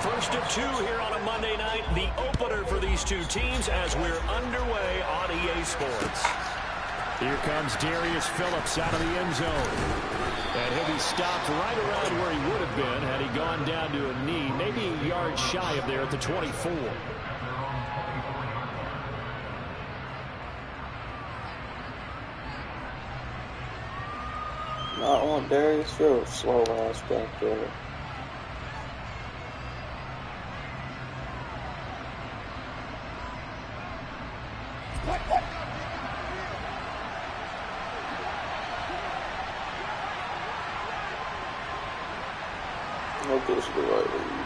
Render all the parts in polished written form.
first of two here on a Monday night, the opener for these two teams as we're underway on EA Sports. Here comes Darius Phillips out of the end zone. And he'll be stopped right around where he would have been had he gone down to a knee, maybe a yard shy of there at the 24. Not on Darius Phillips, slow ass back there. I hope this is the right way you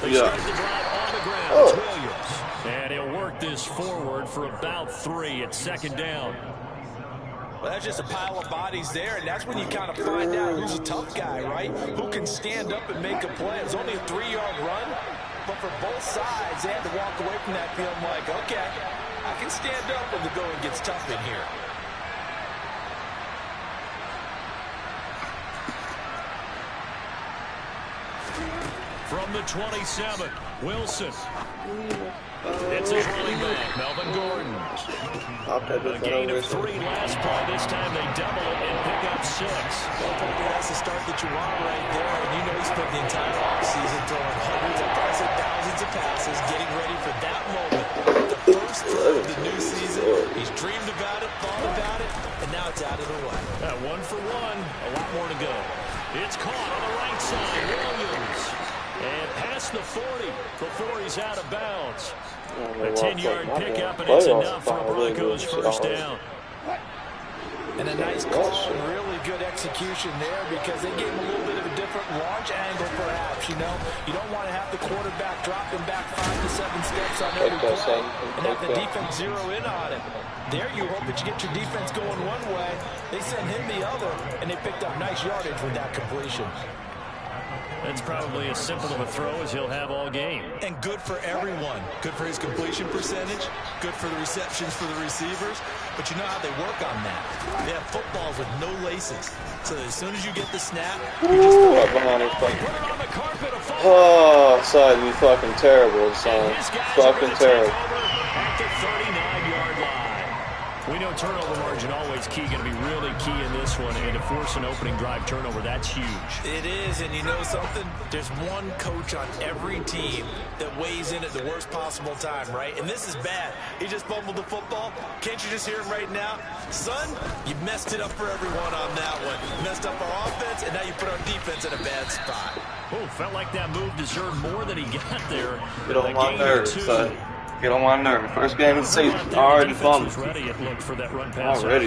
do. Yeah. Oh. And he'll work this forward for about 3 at second down. Well, that's just a pile of bodies there, and that's when you kind of find out who's a tough guy, right? Who can stand up and make a play. It was only a 3-yard run, but for both sides, they had to walk away from that feeling like, okay, I can stand up when the going gets tough in here. From the 27, Wilson. It's his running back, Melvin Gordon. A gain of 3 last play. This time they double it and pick up 6. Well, that's the start that you want right there. And you know he spent the entire offseason throwing hundreds of passes, thousands of passes, getting ready for that moment. The first throw of the new season. He's dreamed about it, thought about it, and now it's out of the way. 1 for 1. A lot more to go. It's caught on the right side. Williams. And past the 40 before he's out of bounds. A 10-yard pickup, and it's enough for a Broncos first down. And a nice call and really good execution there because they gave him a little bit of a different launch angle perhaps, you know. You don't want to have the quarterback dropping back 5 to 7 steps on every play and have the defense zero in on it. There you hope that you get your defense going one way. They send him the other, and they picked up nice yardage with that completion. That's probably as simple of a throw as he'll have all game. And good for everyone. Good for his completion percentage. Good for the receptions for the receivers. But you know how they work on that. They have footballs with no laces. So as soon as you get the snap, you just right behind his oh, son, you fucking terrible, son. Fucking terrible. At the 39-yard line. We know turnover margin always key, going to be really key in this one, and to force an opening drive turnover, that's huge. It is, and you know something? There's one coach on every team that weighs in at the worst possible time, right? And this is bad. He just fumbled the football. Can't you just hear him right now? Son, you messed it up for everyone on that one. You messed up our offense, and now you put our defense in a bad spot. Oh, felt like that move deserved more than he got there. Get on my nerves, son. Get on my nerves. First game of the season, already fumbled. Already,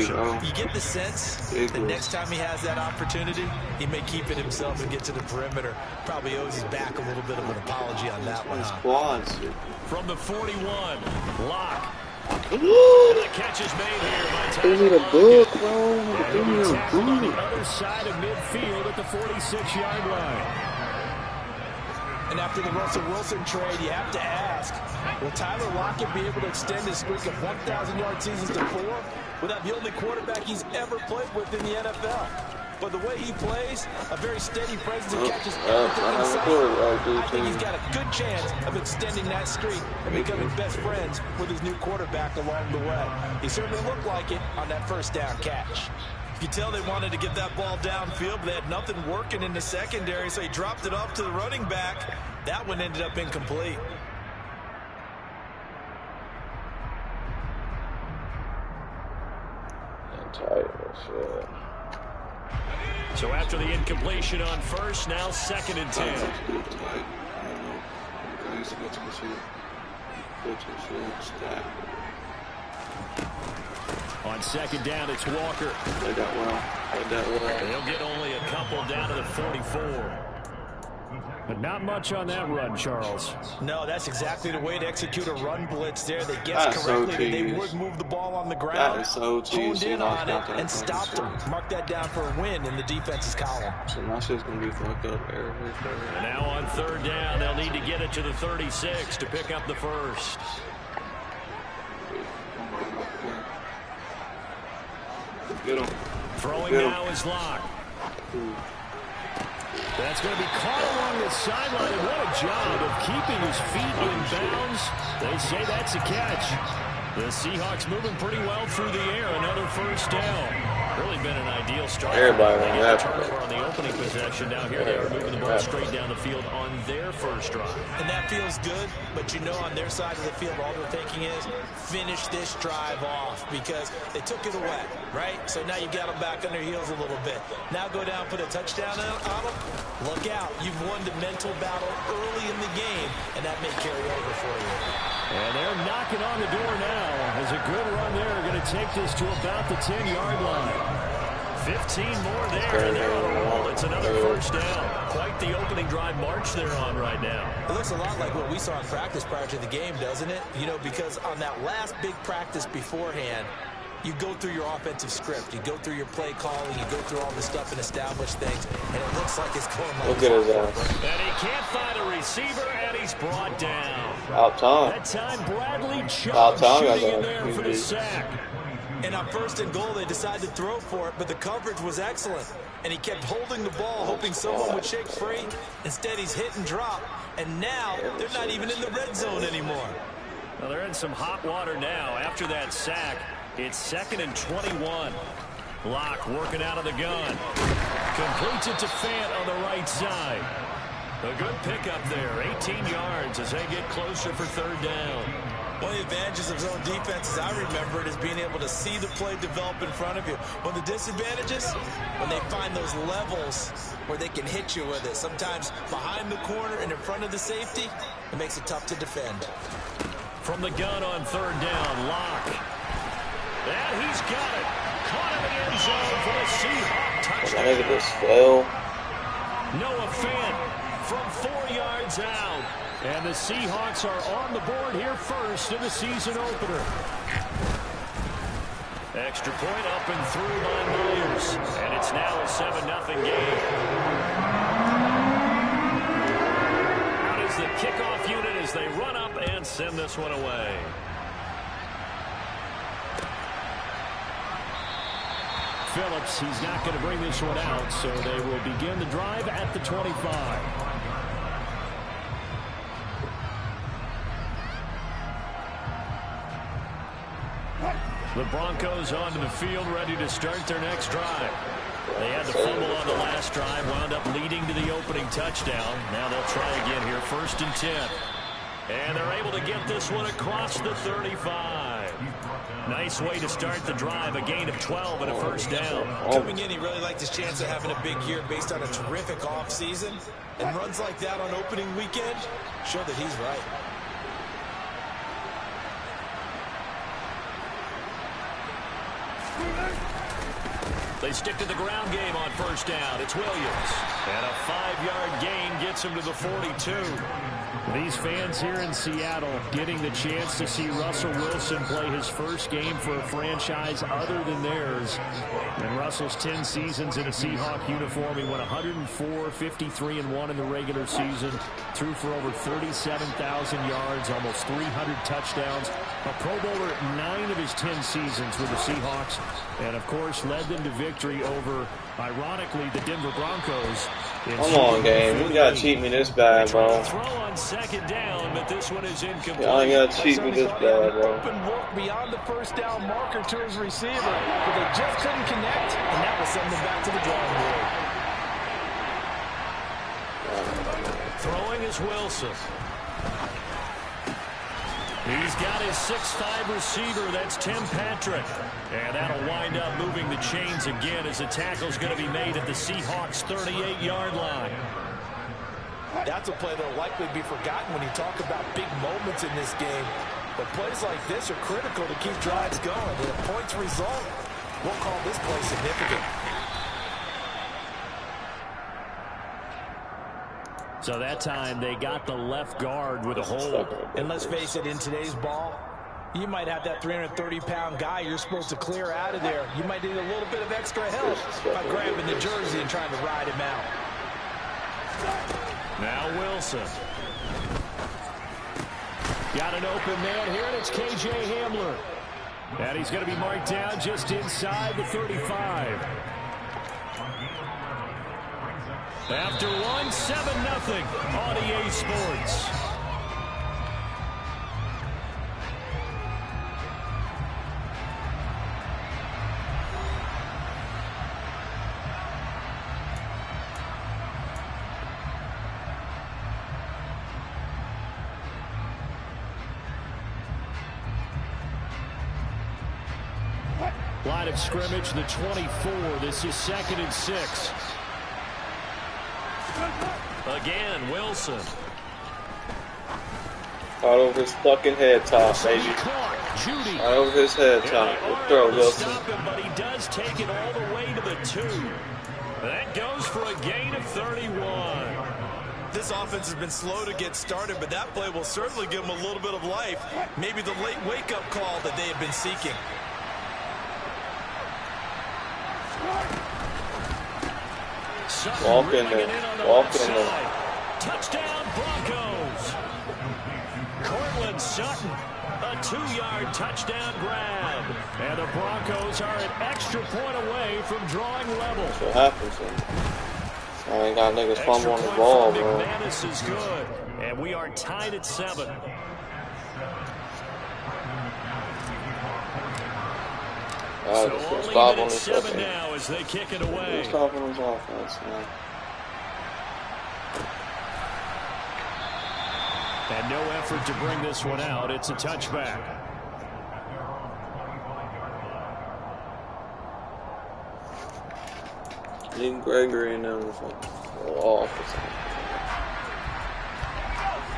bro. You get the sense that next time he has that opportunity, he may keep it himself and get to the perimeter. Probably owes his back a little bit of an apology on that one. Squads. From the 41, Lock. The catch is made here by Tyler. Give me the book, bro. Give me the book. On the other side of midfield at the 46-yard line. And after the Russell Wilson trade, you have to ask, will Tyler Lockett be able to extend his streak of 1,000-yard seasons to 4 without the only quarterback he's ever played with in the NFL? But the way he plays, a very steady presence and catches everything inside. I think he's got a good chance of extending that streak and becoming best friends with his new quarterback along the way. He certainly looked like it on that first down catch. You can tell they wanted to get that ball downfield, but they had nothing working in the secondary, so he dropped it off to the running back. That one ended up incomplete. So after the incompletion on first, now 2nd and 10. On 2nd down, it's Walker. Played that well. They'll get only a couple down to the 44. But not much on that run, Charles. No, that's exactly the way to execute a run blitz there. They guessed correctly that they would move the ball on the ground. That is so honed in on it and stopped them. Mark that down for a win in the defense's column. So my shit's going to be fucked up every time. And now on 3rd down, they'll need to get it to the 36 to pick up the first. Get him. Throwing now is Locke. That's going to be caught along the sideline, and what a job of keeping his feet in bounds. They say that's a catch. The Seahawks moving pretty well through the air. Another first down. Really been an ideal start. Everybody they get the turnover on the opening possession. Now here they are moving the ball straight down the field on their first drive. And that feels good, but you know on their side of the field all they're thinking is finish this drive off because they took it away, right? So now you got them back on their heels a little bit. Now go down, put a touchdown on them. Look out. You've won the mental battle early in the game, and that may carry over for you. And they're knocking on the door now. As a good run there, going to take this to about the 10-yard line. 15 more there, and they're on a roll. It's another first down. Quite the opening drive march they're on right now. It looks a lot like what we saw in practice prior to the game, doesn't it? You know, because on that last big practice beforehand, you go through your offensive script. You go through your play calling. You go through all the stuff and establish things. And it looks like it's going like look at his ass. And he can't find a receiver, and he's brought down. Out time. That time, Bradley Chubb shooting in there for the sack. And on first and goal, they decided to throw for it, but the coverage was excellent. And he kept holding the ball, hoping someone would shake free. Instead, he's hit and drop. And now, they're not even in the red zone anymore. Well, they're in some hot water now. After that sack, it's 2nd and 21. Locke working out of the gun. Completes it to Fant on the right side. A good pickup there. 18 yards as they get closer for third down. One of the advantages of zone defense, as I remember it, is being able to see the play develop in front of you. One of the disadvantages, when they find those levels where they can hit you with it, sometimes behind the corner and in front of the safety, it makes it tough to defend. From the gun on third down, Locke. And he's got it. Caught in the end zone for the Seahawks touchdown. Look at this fail. Noah Fant from 4 yards out. And the Seahawks are on the board here first in the season opener. Extra point up and through by Myers. And it's now a 7-0 game. Out is the kickoff unit as they run up and send this one away. Phillips, he's not going to bring this one out, so they will begin the drive at the 25. The Broncos onto the field, ready to start their next drive. They had the fumble on the last drive, wound up leading to the opening touchdown. Now they'll try again here, 1st and 10. And they're able to get this one across the 35. Nice way to start the drive, a gain of 12 and a first down. Coming in, he really liked his chance of having a big year based on a terrific offseason. And runs like that on opening weekend show that he's right. They stick to the ground game on first down. It's Williams. And a 5-yard gain gets him to the 42. These fans here in Seattle getting the chance to see Russell Wilson play his first game for a franchise other than theirs. And Russell's 10 seasons in a Seahawk uniform. He went 104, 53-1 in the regular season. Threw for over 37,000 yards, almost 300 touchdowns. A Pro Bowler 9 of his 10 seasons with the Seahawks. And, of course, led them to victory over, ironically, the Denver Broncos. Come on, game. You gotta cheat me this bad, bro. Throw on second down, but this one is incomplete. Y'all ain't gotta cheat me this bad, bro. Open look beyond the first down marker to his receiver, but they just couldn't connect, and that will send them back to the drawing board. Throwing is Wilson. He's got his 6'5" receiver. That's Tim Patrick. And that'll wind up moving the chains again as the tackle's going to be made at the Seahawks' 38-yard line. That's a play that will likely be forgotten when you talk about big moments in this game. But plays like this are critical to keep drives going. And if points result, we'll call this play significant. So that time they got the left guard with a hold. And let's face it, in today's ball, you might have that 330-pound guy you're supposed to clear out of there. You might need a little bit of extra help by grabbing the jersey and trying to ride him out. Now Wilson. Got an open man here, and it's K.J. Hamler. And he's going to be marked down just inside the 35. After one, 7-0 on EA Sports. Line of scrimmage, the 24. This is 2nd and 6. Again, Wilson. Right over his fucking head top, baby. Right over his head top. Good throw, Wilson. Stop him, but he does take it all the way to the 2. That goes for a gain of 31. This offense has been slow to get started, but that play will certainly give them a little bit of life. Maybe the late wake-up call that they have been seeking. Walk in there. Walk in there. Touchdown, Broncos. Cortland Sutton, a 2-yard touchdown grab. And the Broncos are an extra point away from drawing level. That's what happens, man. I ain't got niggas fumble on the ball, bro. McManus is good. And we are tied at 7. So only stop on 7 now as they kick it away. Stop on his offense, man. And no effort to bring this one out. It's a touchback. Leaving Gregory and them off.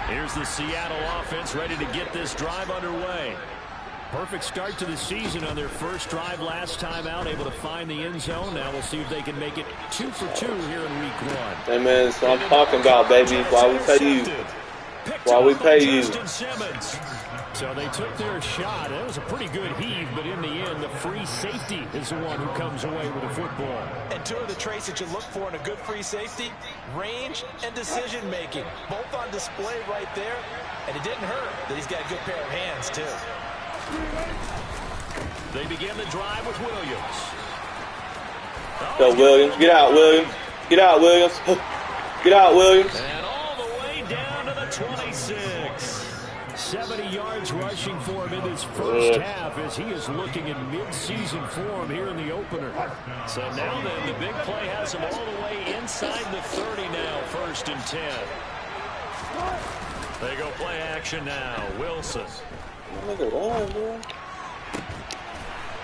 Here's the Seattle offense ready to get this drive underway. Perfect start to the season on their first drive last time out, able to find the end zone. Now we'll see if they can make it 2 for 2 here in week 1. Hey man, that's what I'm talking about, baby. Why we pay you? Why we pay you? So they took their shot. It was a pretty good heave, but in the end, the free safety is the one who comes away with the football. And 2 of the traits that you look for in a good free safety, range and decision making. Both on display right there. And it didn't hurt that he's got a good pair of hands, too. They begin the drive with Williams. Go, Williams. Get out, Williams. Get out, Williams. Get out, Williams. And all the way down to the 26. 70 yards rushing for him in his first half as he is looking in mid-season form here in the opener. So now then, the big play has him all the way inside the 30 now, 1st and 10. They go play action now. Wilson. Look at that, man.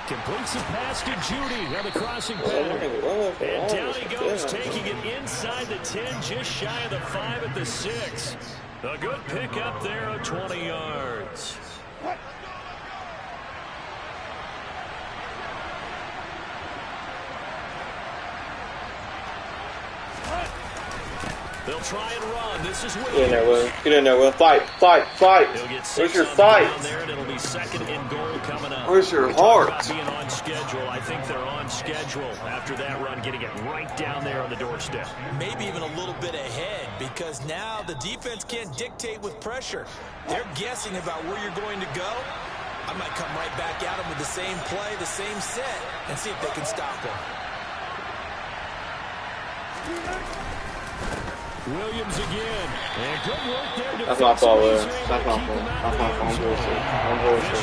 Completes the pass to Judy on the crossing pattern. And down he goes, taking it inside the 10, just shy of the 5 at the 6. A good pick up there of 20 yards. They'll try and run. This is Williams. Get in there, Will. Get in there, Will. Fight, fight, fight. Where's your fight? There, and it'll be 2nd and goal coming up. Where's your heart? Being on schedule. I think they're on schedule after that run, getting it right down there on the doorstep. Maybe even a little bit ahead, because now the defense can't dictate with pressure. They're guessing about where you're going to go. I might come right back at them with the same play, the same set, and see if they can stop them. Williams again. And good work there. That's my fault, Will. That's my fault. That's my fault. I'm bullshit. I'm bullshit.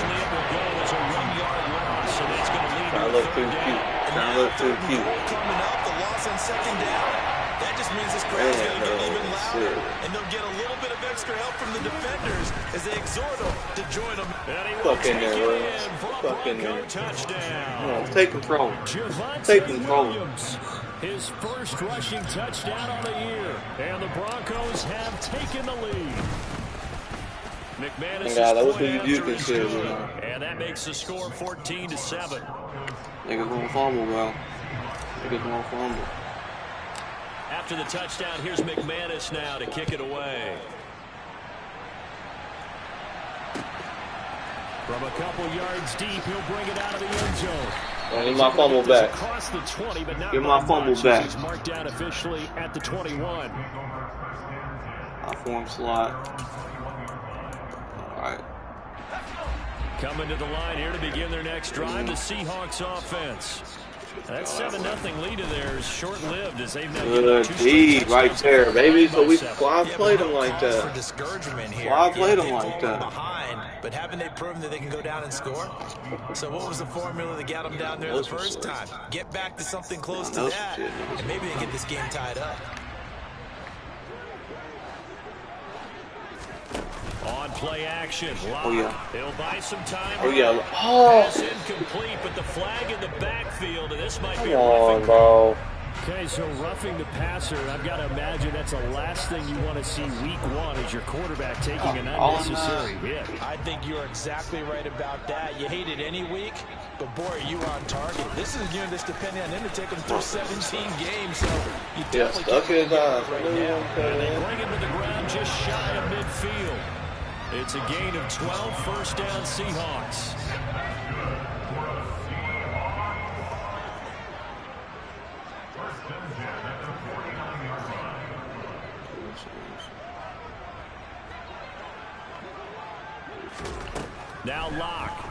I look too cute. I look too cute. Coming up, the loss on 2nd down. That just means this crowd's going to get even louder. And they'll get a little bit of extra help from the defenders as they exhort them to join them. Fuck in there, Williams. Fuck in there. No, take control. Take control. His first rushing touchdown on the year. And the Broncos have taken the lead. McManus that was who you consider, you know. And that makes the score 14-7. Niggas won't fumble, bro. Niggas won't fumble. After the touchdown, here's McManus now to kick it away. From a couple yards deep, he'll bring it out of the end zone. I need my fumble back. Across the 20, but not give my fumble back. He's marked down officially at the 21. I form slot. All right. Coming to the line here to begin their next drive, the Seahawks offense. That 7-0 lead of theirs short-lived as they've now good D right there, baby. So why I played them like that? Why I played them like that? But haven't they proven that they can go down and score? So what was the formula that got them down there the first time? Get back to something close to that, and maybe they get this game tied up. On play action. Lock. Oh, yeah. They'll buy some time. Oh, yeah. Oh. Pass incomplete, but the flag in the backfield, and this might be Come on, bro. Okay, so roughing the passer, I've got to imagine that's the last thing you want to see week one is your quarterback taking an unnecessary hit. I think you're exactly right about that. You hate it any week, but boy, are you on target. This is a unit that's depending on them to take them through 17 games, so you definitely can't get it right now. And they bring him to the ground just shy of midfield. It's a gain of 12, first down Seahawks. Now Locke.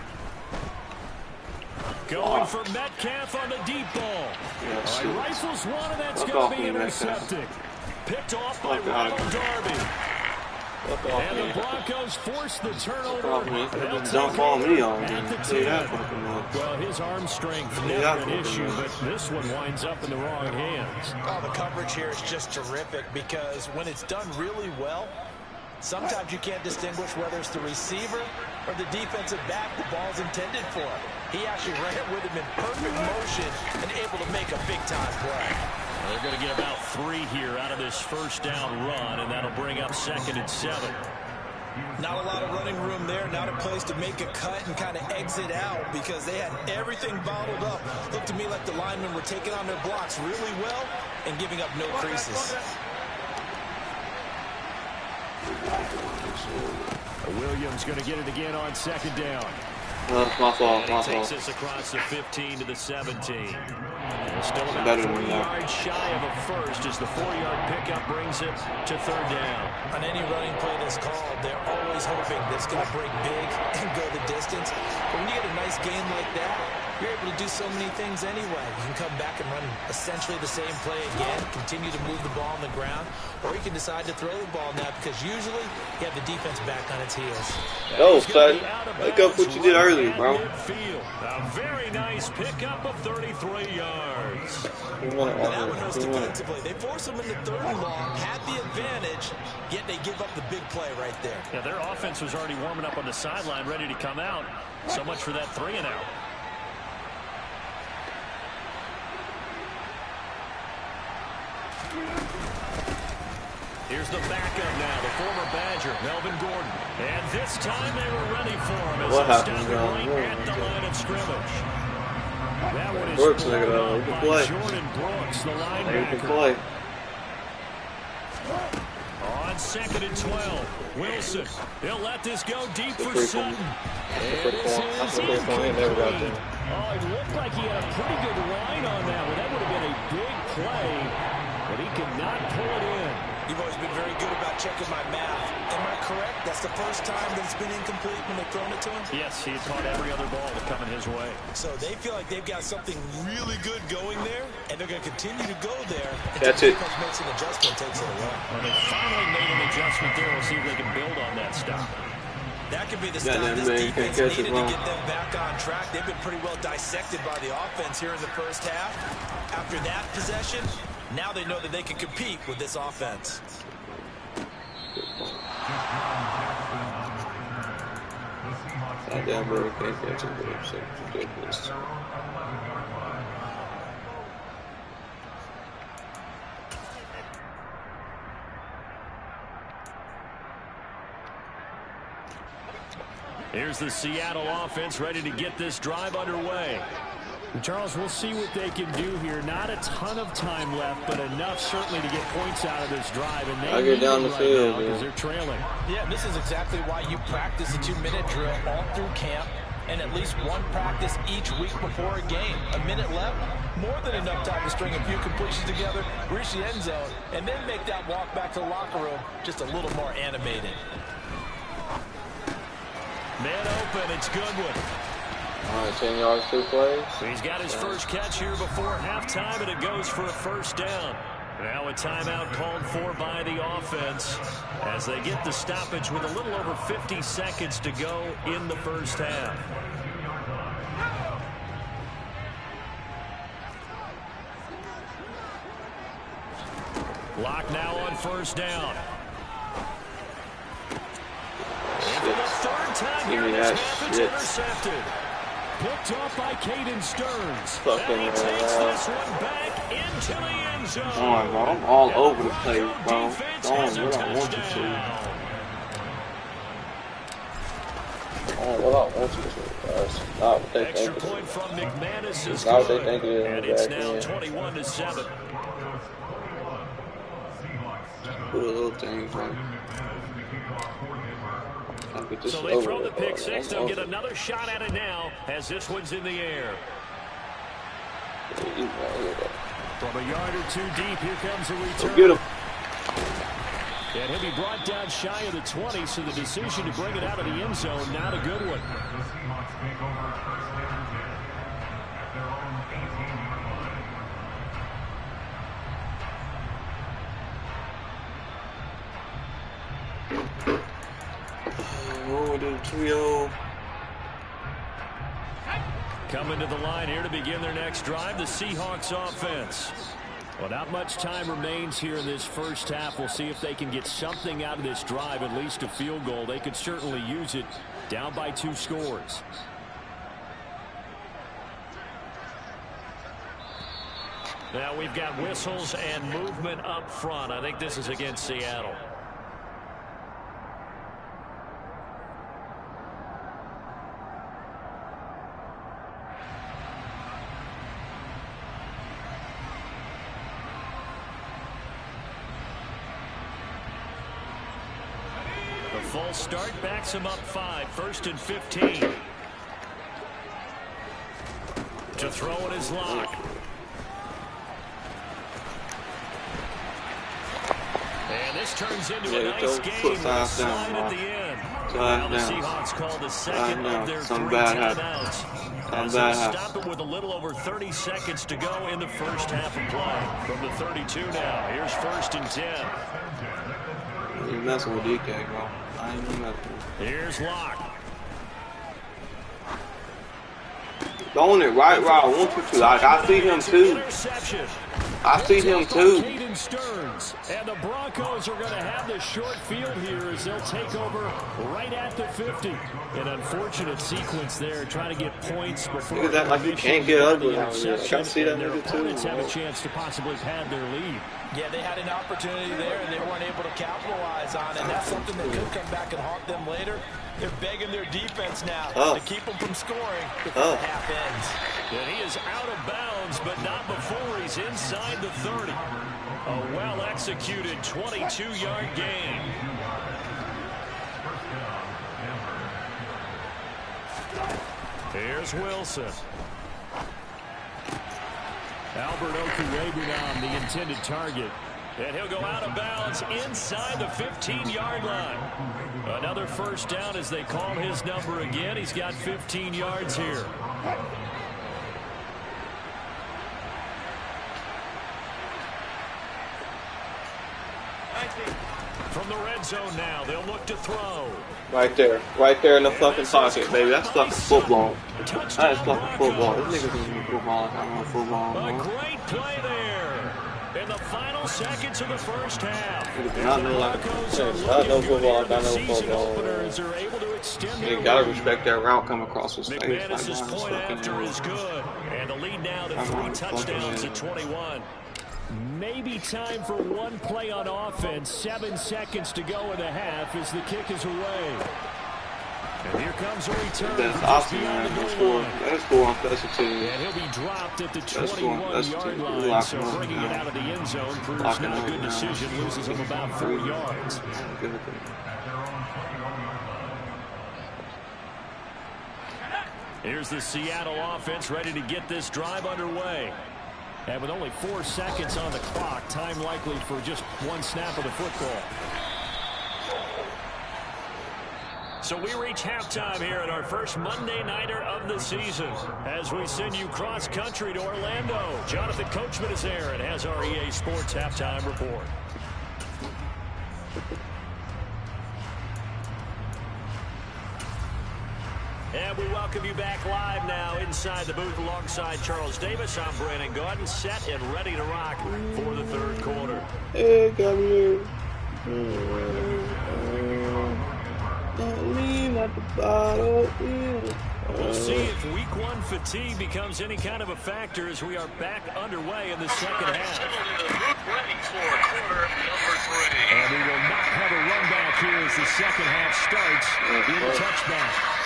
Going for Metcalf on the deep ball. All right, rifles one, and that's going to be intercepted. Picked off by Ronald Darby. And the Broncos force the turnover. Don't follow me on. Well, his arm strength never an issue, but this one winds up in the wrong hands. Oh, the coverage here is just terrific because when it's done really well, sometimes you can't distinguish whether it's the receiver or the defensive back the ball's intended for. He actually ran it with him in perfect motion and able to make a big-time play. Well, they're going to get about 3 here out of this first down run, and that'll bring up 2nd and 7. Not a lot of running room there. Not a place to make a cut and kind of exit out because they had everything bottled up. Looked to me like the linemen were taking on their blocks really well and giving up no creases. Williams going to get it again on 2nd down. My fault. Takes this across the 15 to the 17. Still about 3 yards shy of a first as the 4-yard pickup brings it to 3rd down. On any running play that's called, they're always hoping that it's going to break big and go the distance. But when you get a nice game like that, you're able to do so many things anyway. You can come back and run essentially the same play again, continue to move the ball on the ground, or you can decide to throw the ball now because usually you have the defense back on its heels. Oh, son. Look up what you did earlier, bro. A very nice pickup of 33 yards. And that one goes defensively. They force them into 3rd and long, had the advantage, yet they give up the big play right there. Yeah, their offense was already warming up on the sideline, ready to come out. So much for that 3-and-out. Here's the backup now, the former Badger, Melvin Gordon. And this time they were ready for him as he stopped right at the line of scrimmage. That one is pulled up by Jordan Brooks, the linebacker. On 2nd and 12, Wilson. He'll let this go deep for Sutton. It is incomplete. Oh, it looked like he had a pretty good line on that one. That would have been a big play, but he could not pull it in. You've always been very good about checking my math. Am I correct? That's the first time that it's been incomplete when they've thrown it to him? Yes, he had caught every other ball that coming his way. So they feel like they've got something really good going there, and they're going to continue to go there. That's it. Makes an adjustment, takes it away. Well, they finally made an adjustment there. We'll see if they can build on that stop. That could be the stop this defense needed to get them back on track. They've been pretty well dissected by the offense here in the first half. After that possession, now they know that they can compete with this offense. Goddamn, bro, can't catch it, bro. So ridiculous. Here's the Seattle offense ready to get this drive underway. Charles, we'll see what they can do here. Not a ton of time left, but enough certainly to get points out of this drive. And they get down the field because they're trailing. Yeah, this is exactly why you practice a 2-minute drill all through camp and at least one practice each week before a game. A minute left, more than enough time to string a few completions together, reach the end zone, and then make that walk back to the locker room just a little more animated. Man open, it's Goodwin. All right, 10 yards, 2 plays. He's got his first catch here before halftime, and it goes for a first down. Now a timeout called for by the offense as they get the stoppage with a little over 50 seconds to go in the first half. Lock now on first down. And for the third time here in this half, it's intercepted. Picked off by Caden Stearns. And he takes this one back into the end zone. Oh my God, I'm all over the place, bro. Throwing what I want you to. Oh, what I want you to. That's not what they think it is. Extra point from McManus is not what they good. think it is. And it's now 21-7. Put a little thing, bro. So they throw the pick six. They'll get another shot at it now as this one's in the air. From a yard or two deep, here comes a return. Get him. And he'll be brought down shy of the 20, so the decision to bring it out of the end zone, not a good one. Trio. Coming to the line here to begin their next drive, the Seahawks offense. Well, not much time remains here in this first half. We'll see if they can get something out of this drive, at least a field goal. They could certainly use it, down by 2 scores. Now we've got whistles and movement up front. I think this is against Seattle. Full start backs him up 5. 1st and 15. To throw in his lock. And this turns into a nice game with a slide at the end. Now the Seahawks call the second of their 3 timeouts. As they stop it with a little over 30 seconds to go in the first half of play. From the 32 now, here's 1st and 10. You're messing with DK, bro. I ain't messing. Here's Locke. Throwing it right where I want you to. Like, I see him too. I see him too. Caden Stearns. And the Broncos are going to have the short field here as they'll take over right at the 50. An unfortunate sequence there, trying to get points before. Look at that, like you can't get ugly out here. Like, I see that nigga too. Have a chance to possibly pad their lead. Yeah, they had an opportunity there, and they weren't able to capitalize on it. And that's something that could come back and haunt them later. They're begging their defense now to keep them from scoring before the half ends. And he is out of bounds, but not before he's inside the 30. A well-executed 22-yard gain. Here's Wilson. Albert Okurebunom, the intended target. And he'll go out of bounds inside the 15-yard line. Another first down as they call his number again. He's got 15 yards here. From the red zone now, they'll look to throw. Right there in the fucking pocket, baby. That's fucking football. That is fucking football. This nigga's gonna be football like I know football. A great play there in the final seconds of the first half. I know football like I know football. You gotta respect that route come across his face. McManus's point after is good, and the lead now to 3 touchdowns at 21. Maybe time for one play on offense. 7 seconds to go in the half as the kick is away. And here comes a return. That's awesome, man. That's cool on special teams. And he'll be dropped at the 21-yard line. So bringing it out of the end zone proves not a good decision. Loses him about 4 yards. Here's the Seattle offense ready to get this drive underway. And with only 4 seconds on the clock, time likely for just one snap of the football. So we reach halftime here at our first Monday Nighter of the season as we send you cross-country to Orlando. Jonathan Coachman is there and has our EA Sports halftime report. And we welcome you back live now inside the booth alongside Charles Davis. I'm Brandon Gordon, set and ready to rock for the third quarter. Hey, come here. Lean at the bottle. We'll see if week one fatigue becomes any kind of a factor as we are back underway in the second half. Ready for quarter number 3. And we will not have a run back here as the second half starts in a touchback.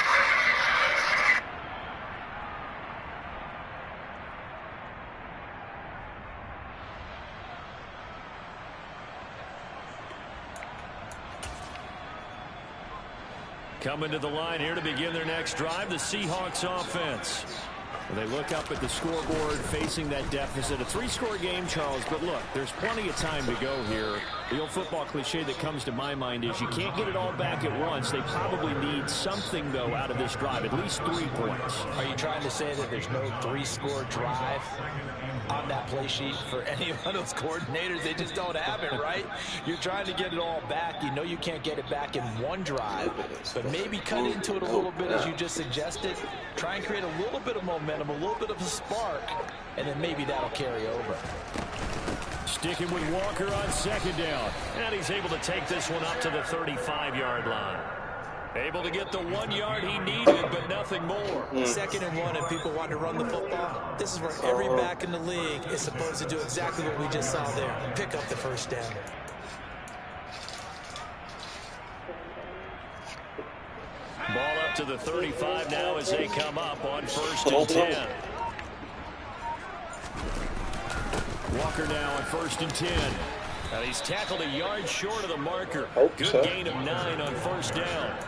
Coming to the line here to begin their next drive, the Seahawks offense. They look up at the scoreboard facing that deficit. A 3-score game, Charles, but look, there's plenty of time to go here. The old football cliche that comes to my mind is you can't get it all back at once. They probably need something, though, out of this drive, at least 3 points. Are you trying to say that there's no 3-score drive on that play sheet for any of those coordinators? They just don't have it, right? You're trying to get it all back. You know you can't get it back in one drive, but maybe cut into it a little bit as you just suggested. Try and create a little bit of momentum, a little bit of a spark, and then maybe that'll carry over. Sticking with Walker on second down, and he's able to take this one up to the 35-yard line. Able to get the 1 yard he needed, but nothing more. 2nd and 1, and people want to run the football. This is where every back in the league is supposed to do exactly what we just saw there. Pick up the first down. Ball up to the 35 now as they come up on 1st and 10. Walker now on 1st and 10. And he's tackled a yard short of the marker. Good gain of 9 on 1st down.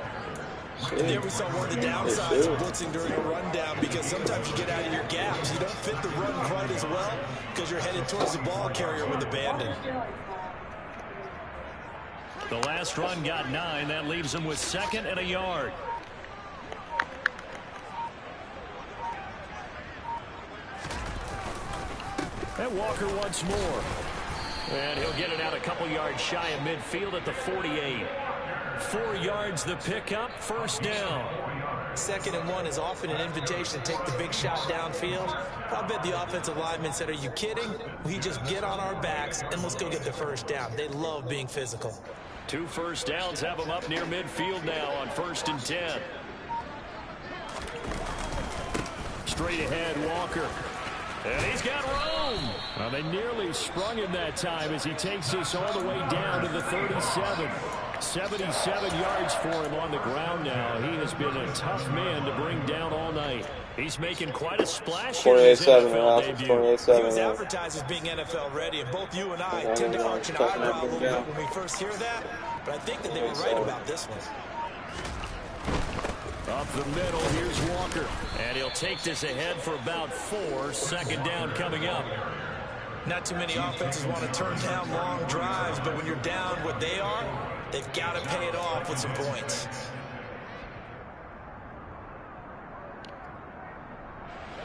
And there we saw one of the downsides of blitzing during a rundown, because sometimes you get out of your gaps. You don't fit the run quite as well because you're headed towards the ball carrier with abandon. The last run got 9. That leaves him with 2nd and a yard. And Walker once more. And he'll get it out a couple yards shy of midfield at the 48. 4 yards the pickup, 1st down. 2nd and 1 is often an invitation to take the big shot downfield. I bet the offensive lineman said, are you kidding? We just get on our backs and let's go get the 1st down. They love being physical. 2 first downs have him up near midfield now on 1st and 10. Straight ahead, Walker. And he's got room. Well, they nearly sprung him that time as he takes this all the way down to the 37. 77 yards for him on the ground now. He has been a tough man to bring down all night. He's making quite a splash here in his NFL debut. He was advertised as being NFL ready, and both you and I tend to arch an eyebrow a little bit when we first hear that, but I think that they were right about this one. Up the middle, here's Walker. And he'll take this ahead for about 4. 2nd down coming up. Not too many offenses want to turn down long drives, but when you're down what they are, they've got to pay it off with some points.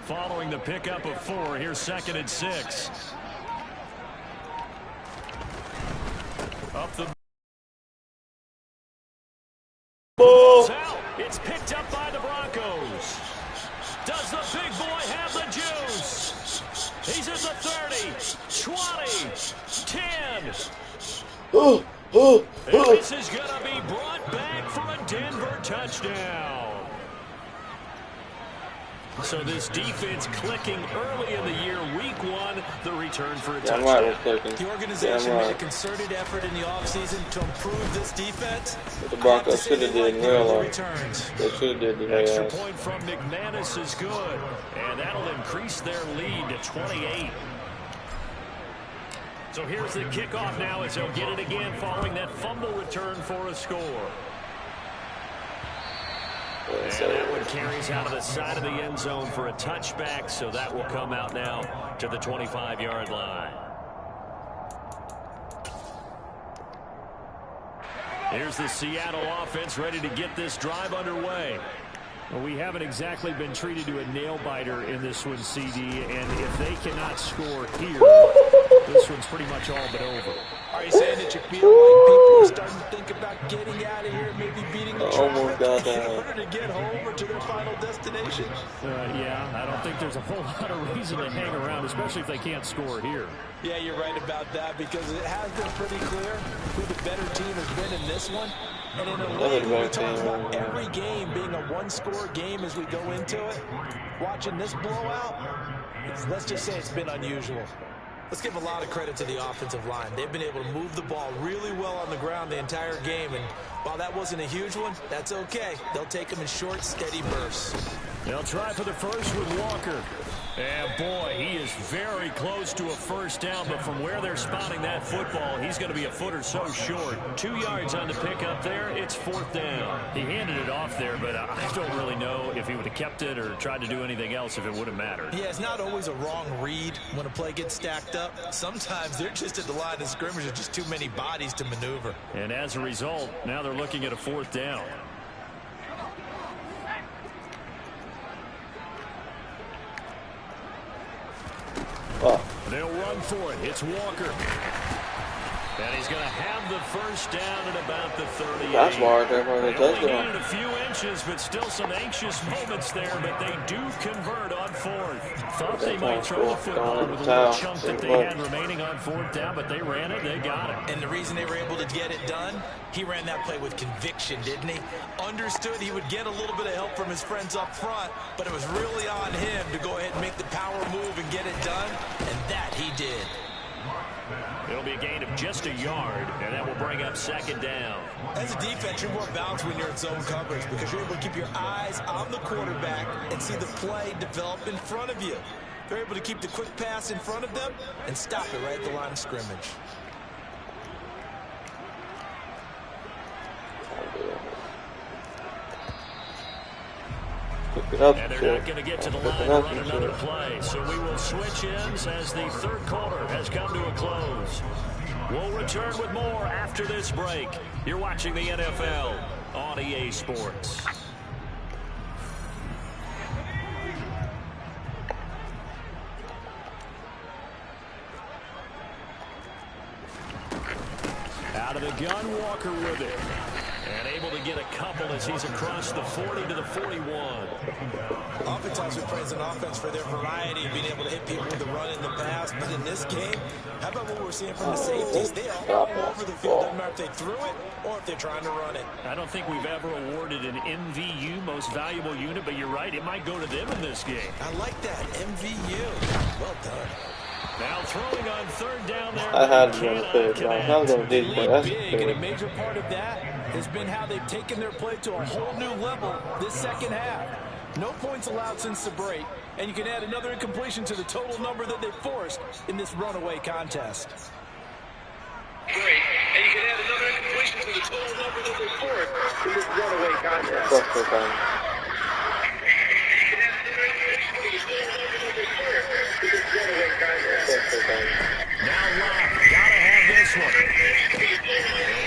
Following the pickup of 4, here's 2nd and 6. Up the Ball. out. It's picked up by the Broncos. Does the big boy have the juice? He's at the 30, 20, 10. And this is going to be brought back for a Denver touchdown. So this defense clicking early in the year, week 1, the return for a touchdown. The organization made a concerted effort in the offseason to improve this defense. The Broncos should have did in real life. They should have did the Extra point from McManus is good, and that'll increase their lead to 28. So here's the kickoff now as they'll get it again following that fumble return for a score. And that one carries out of the side of the end zone for a touchback, so that will come out now to the 25-yard line. Here's the Seattle offense ready to get this drive underway. Well, we haven't exactly been treated to a nail-biter in this one, CD, and if they cannot score here, this one's pretty much all but over. Are you saying that you feel like people are starting to think about getting out of here, maybe beating the traffic in order to get home or to their final destination? Yeah, I don't think there's a whole lot of reason to hang around, especially if they can't score here. Yeah, you're right about that, because it has been pretty clear who the better team has been in this one. And in a way, we talk about every game being a one-score game as we go into it. Watching this blowout, let's just say it's been unusual. Let's give a lot of credit to the offensive line. They've been able to move the ball really well on the ground the entire game. And while that wasn't a huge one, that's okay. They'll take them in short, steady bursts. They'll try for the first with Walker. And boy, he is very close to a first down, but from where they're spotting that football, he's going to be a foot or so short. 2 yards on the pickup there. It's 4th down. He handed it off there, but I don't really know if he would have kept it or tried to do anything else if it would have mattered. Yeah, it's not always a wrong read when a play gets stacked up. Sometimes they're just at the line of scrimmage with just too many bodies to maneuver. And as a result, now they're looking at a 4th down. They'll run for it. It's Walker. And he's going to have the first down at about the 38. That's large. Everybody They only touchdown. needed a few inches, but still some anxious moments there, but they do convert on 4th. Thought they might throw the football with a little chunk that they had remaining on 4th down, but they ran it, they got it. And the reason they were able to get it done, he ran that play with conviction, didn't he? Understood he would get a little bit of help from his friends up front, but it was really on him to go ahead and make the power move and get it done, and that he did. It'll be a gain of just a yard, and that will bring up 2nd down. As a defense, you're more balanced when you're in zone coverage because you're able to keep your eyes on the quarterback and see the play develop in front of you. They're able to keep the quick pass in front of them and stop it right at the line of scrimmage. And they're not going to get to the line to run another play. So we will switch ends as the 3rd quarter has come to a close. We'll return with more after this break. You're watching the NFL on EA Sports. Out of the gun, Walker with it. And able to get a couple as he's across the 40 to the 41. Oftentimes we praise an offense for their variety of being able to hit people with the run in the past. But in this game, how about what we're seeing from the safeties? They are all over the field. Doesn't matter if they threw it or if they're trying to run it. I don't think we've ever awarded an MVU, most valuable unit, but you're right, it might go to them in this game. I like that, MVU. Well done. Now throwing on 3rd down there. I had him on the pitch. I had him on the defense. That's Big, and a big. major part of that has been how they've taken their play to a whole new level this second half. No points allowed since the break, and you can add another incompletion to the total number that they forced in this runaway contest. Great. And you can add another incompletion to the total number that they forced in this runaway contest. Fuck the thing. Now Locke, gotta have this one. And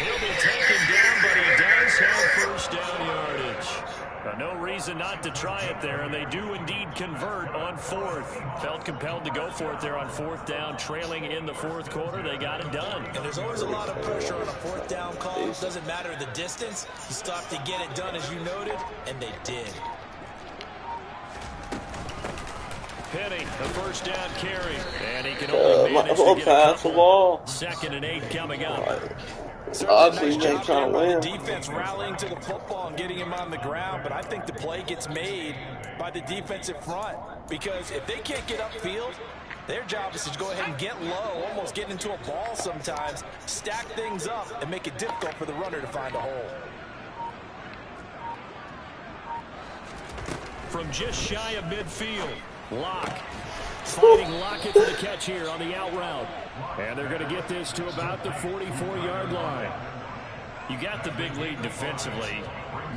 he'll be taken down, but he does have first down yardage. No reason not to try it there, and they do indeed convert on 4th. Felt compelled to go for it there on 4th down, trailing in the 4th quarter. They got it done. And there's always a lot of pressure on a 4th down call. It doesn't matter the distance. You stop to get it done, as you noted, and they did. Penny, the first down carry. And he can only manage to get a pass the couple. ball. 2nd and 8 coming up. Obviously, Nice they job trying to there by win. the defense rallying to the football and getting him on the ground, but I think the play gets made by the defensive front because if they can't get upfield, their job is to go ahead and get low, almost get into a ball sometimes, stack things up, and make it difficult for the runner to find a hole. From just shy of midfield, Locke. Fighting Lockett for the catch here on the out route. And they're going to get this to about the 44-yard line. You got the big lead defensively.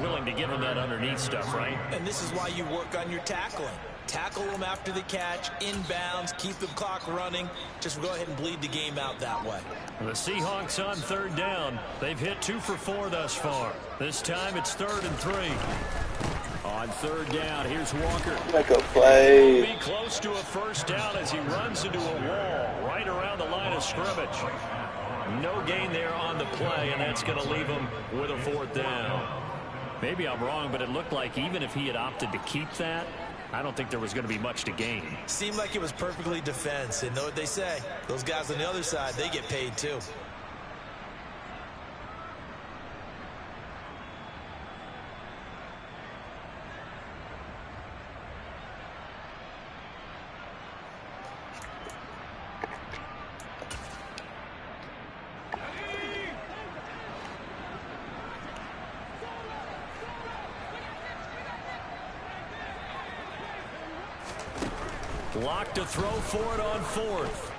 Willing to give him that underneath stuff, right? And this is why you work on your tackling. Tackle them after the catch, inbounds, keep the clock running. Just go ahead and bleed the game out that way. The Seahawks on third down. They've hit 2 for 4 thus far. This time it's 3rd and 3. On third down, here's Walker. Make a play. He'll be close to a first down as he runs into a wall right around the line of scrimmage. No gain there on the play, and that's going to leave him with a 4th down. Maybe I'm wrong, but it looked like even if he had opted to keep that, I don't think there was going to be much to gain. Seemed like it was perfectly defense. And know what they say? Those guys on the other side, they get paid too. Locked to throw for it on 4th.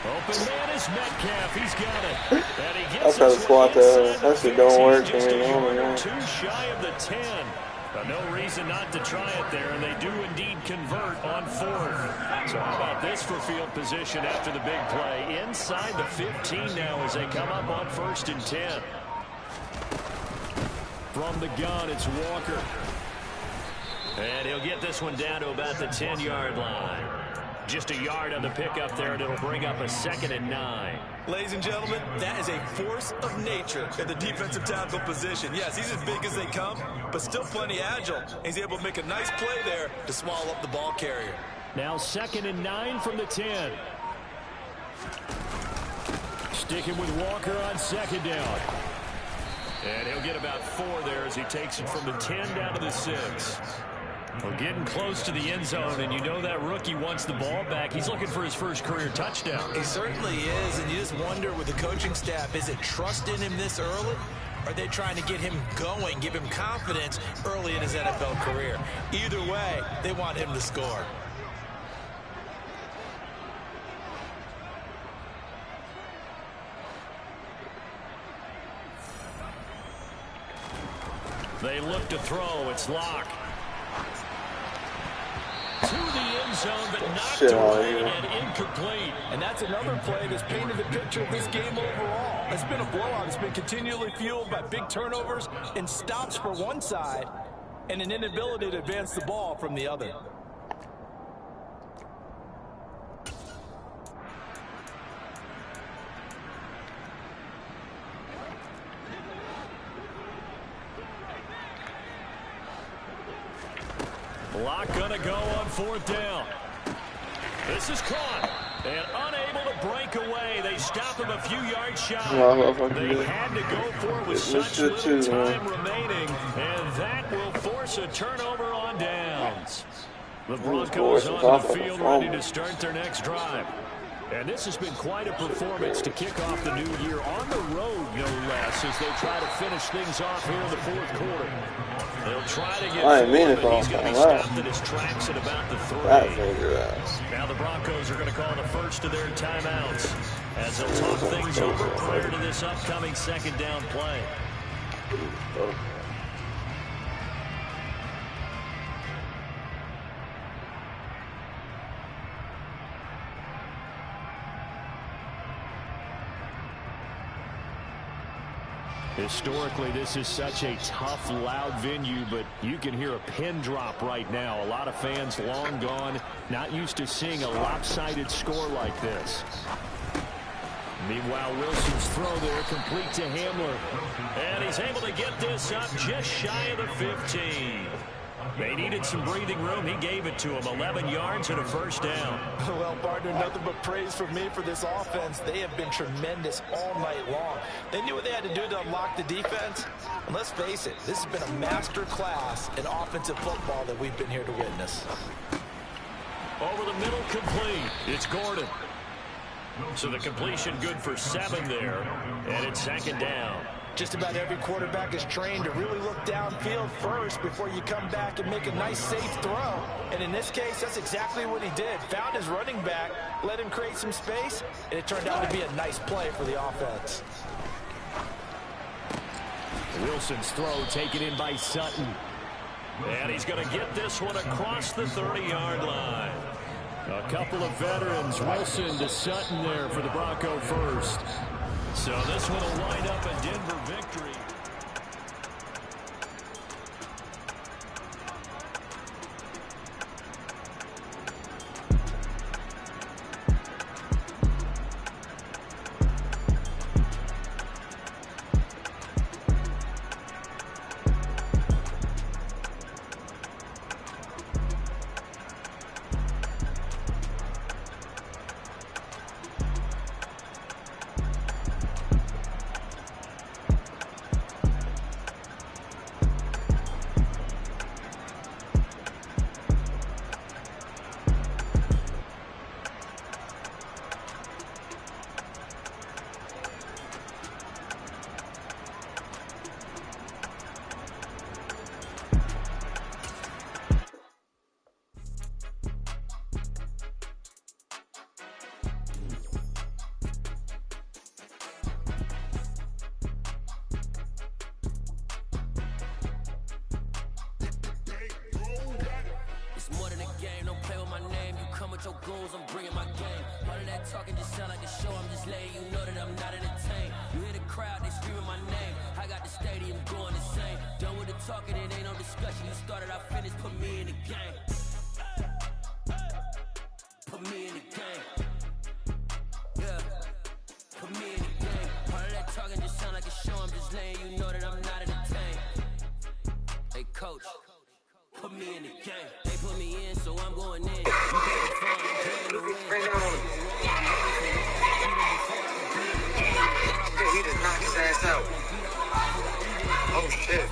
Open man is Metcalf. He's got it. And he gets I try to squat that. That shit don't work for just me. a Oh, yard or 2 shy of the 10. But no reason not to try it there, and they do indeed convert on 4th. So how about this for field position after the big play? Inside the 15 now as they come up on 1st and 10. From the gun, it's Walker. And he'll get this one down to about the 10-yard line. Just a yard on the pickup there, and it'll bring up a 2nd and 9. Ladies and gentlemen, that is a force of nature in the defensive tackle position. Yes, he's as big as they come, but still plenty agile. He's able to make a nice play there to swallow up the ball carrier. Now 2nd and 9 from the 10. Sticking with Walker on 2nd down. And he'll get about 4 there as he takes it from the 10 down to the 6. We're getting close to the end zone, and you know that rookie wants the ball back. He's looking for his first career touchdown. He certainly is, and you just wonder with the coaching staff, is it trust in him this early? Or are they trying to get him going, give him confidence early in his NFL career? Either way, they want him to score. They look to throw. It's Locke. To the end zone, but knocked away and incomplete. And that's another play that's painted the picture of this game overall. It's been a blowout. It's been continually fueled by big turnovers and stops for one side and an inability to advance the ball from the other. Locke gonna go on 4th down. This is caught and unable to break away. They stop him a few yards shy. They had to go for it with such little time remaining, and that will force a turnover on downs. The Broncos on the field ready to start their next drive. And this has been quite a performance to kick off the new year on the road, no less, as they try to finish things off here in the 4th quarter. They'll try to get forward, he's going to be stopped in his tracks at about the 3. Now the Broncos are going to call the first of their timeouts as they'll talk things over prior to this upcoming 2nd down play. Historically, this is such a tough, loud venue, but you can hear a pin drop right now. A lot of fans long gone, not used to seeing a lopsided score like this. Meanwhile, Wilson's throw there complete to Hamler. And he's able to get this up just shy of the 15. They needed some breathing room. He gave it to him. 11 yards and a first down. Well, partner, nothing but praise from me for this offense. They have been tremendous all night long. They knew what they had to do to unlock the defense. And let's face it, this has been a master class in offensive football that we've been here to witness. Over the middle, complete. It's Gordon. So the completion good for 7 there. And it's 2nd down. Just about every quarterback is trained to really look downfield first before you come back and make a nice, safe throw. And in this case, that's exactly what he did. Found his running back, let him create some space, and it turned out to be a nice play for the offense. Wilson's throw taken in by Sutton. And he's going to get this one across the 30-yard line. A couple of veterans, Wilson to Sutton there for the Bronco first. So this one will wind up a Denver victory. Your goals, I'm bringing my game. All of that talking just sound like a show. I'm just letting you know that I'm not entertained. You hear the crowd, they screaming my name. I got the stadium going insane. Done with the talking, it ain't no discussion. You started, I finished, put me in the game. Put me in the game. Yeah. Put me in the game. All of that talking just sound like a show. I'm just letting you know that I'm not entertained. Hey, coach. Put me in the game. They put me in, so I'm going in. He just knocked his ass out. Oh shit.